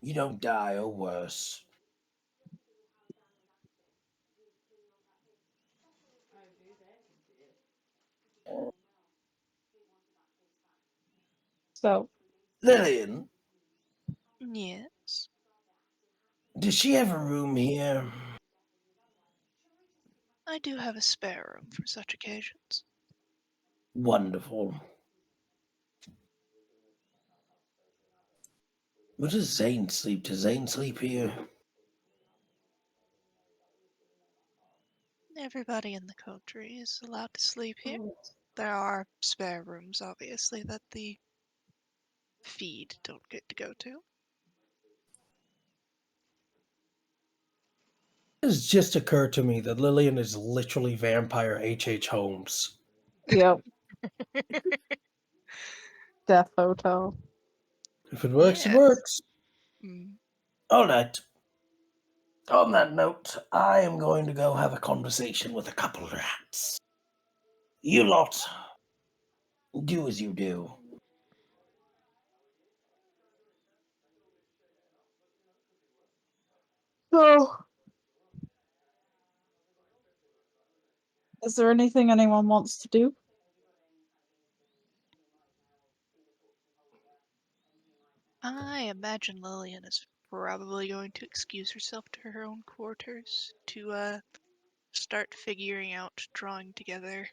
you don't die or worse. So Lillian, Yes. does she have a room here? I do have a spare room for such occasions. Wonderful. Where does Zane sleep? Does Zane sleep here? Everybody in the country is allowed to sleep here. There are spare rooms, obviously, that the feed don't get to go to. It has just occurred to me that Lillian is literally vampire H.H. Holmes. yep, Death Hotel. If it works, it Yes. works. All right. On that note, I am going to go have a conversation with a couple of rats. You lot, do as you do. So is there anything anyone wants to do? I imagine Lillian is probably going to excuse herself to her own quarters to start figuring out, drawing together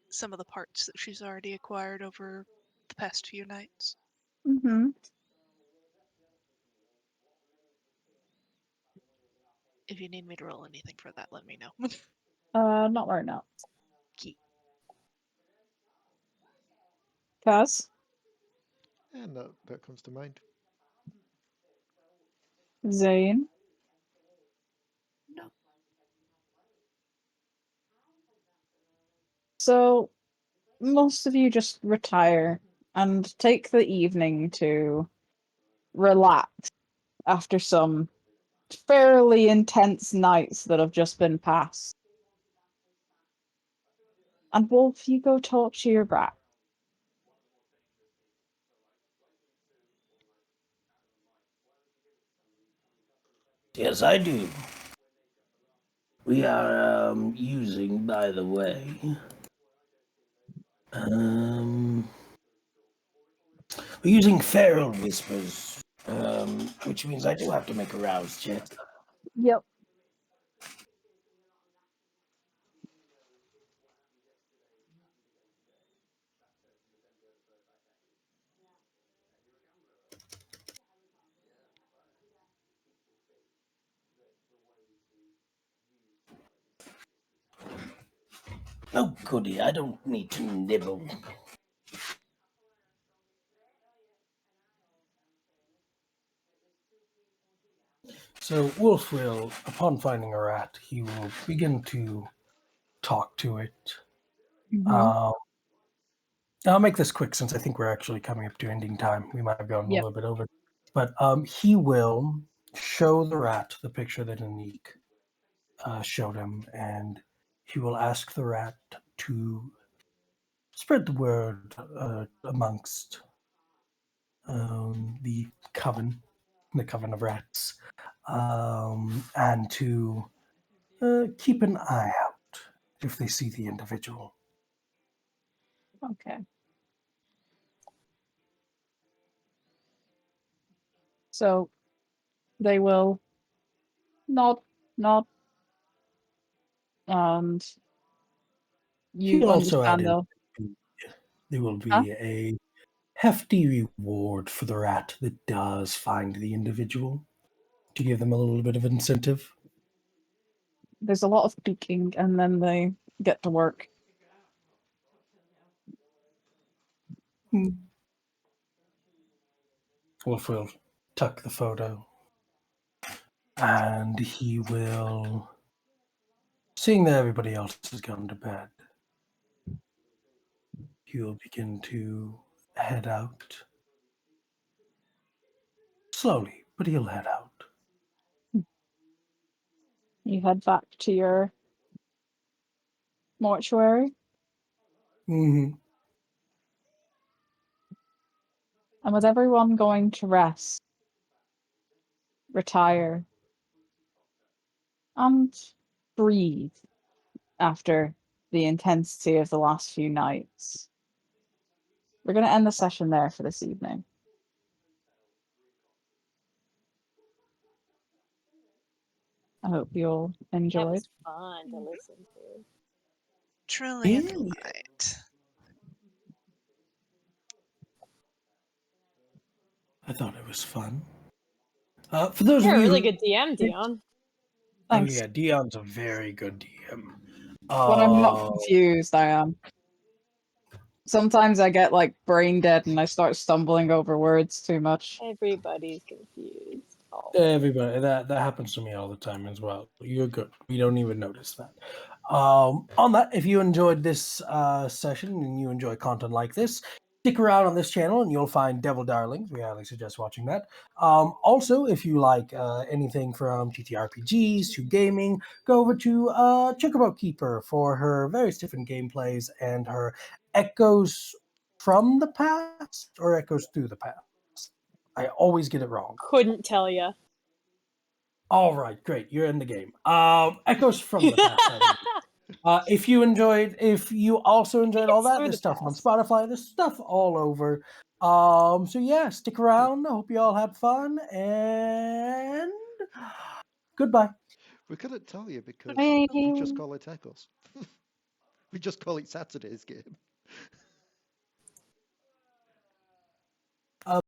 some of the parts that she's already acquired over the past few nights. Mm-hmm. If you need me to roll anything for that, let me know. Not right now. Key. Kaz? And that comes to mind. Zane? No. So most of you just retire and take the evening to relaxed after some fairly intense nights that have just been passed. And Wolf, you go talk to your rat. Yes, I do. We are using, by the way, we're using feral whispers, which means I do have to make a rouse check. Yep. Oh, goody, I don't need to nibble. So Wolf will, upon finding a rat, he will begin to talk to it. Mhm. I'll make this quick since I think we're actually coming up to ending time. We might have gone Yep. a little bit over. But he will show the rat the picture that Anik showed him, and he will ask the rat to spread the word amongst the coven of rats, and to keep an eye out if they see the individual. Okay. So they will nod, and you He'll also add understand in though. there will Huh? be a hefty reward for the rat that does find the individual to give them a little bit of incentive. There's a lot of speaking, and then they get to work. Wolf will tuck the photo, and he will, seeing that everybody else has gone to bed, he will begin to head out. Slowly, but he'll head out. You head back to your mortuary, Mm-hmm. and with everyone going to rest, retire, and breathe after the intensity of the last few nights, we're going to end the session there for this evening. I hope you all That enjoyed. was fun to listen to. Truly a Yeah. delight. I thought it was fun. For those You're of a you really who, good DM, Dion. oh Thanks. yeah, Dion's a very good DM. When I'm not confused, I am. Sometimes I get like brain dead and I start stumbling over words too much. Everybody's confused. Oh. Everybody, that happens to me all the time as well. You're good. We don't even notice that. On that, if you enjoyed this session and you enjoy content like this, stick around on this channel and you'll find Devil Darlings. We highly suggest watching that. Also, if you like anything from TTRPGs to gaming, go over to Chocobo Keeper for her various different gameplays and her Echoes from the Past or Echoes through the Past. I always get it wrong. Couldn't tell you. All right, great. You're in the game. Echoes from the Past. If you also enjoyed all It's that, through there's the stuff on past. Spotify, there's stuff all over. So yeah, stick around. I hope you all had fun, and goodbye. We couldn't tell you because Bye. we just call it Echoes. We just call it Saturday's game.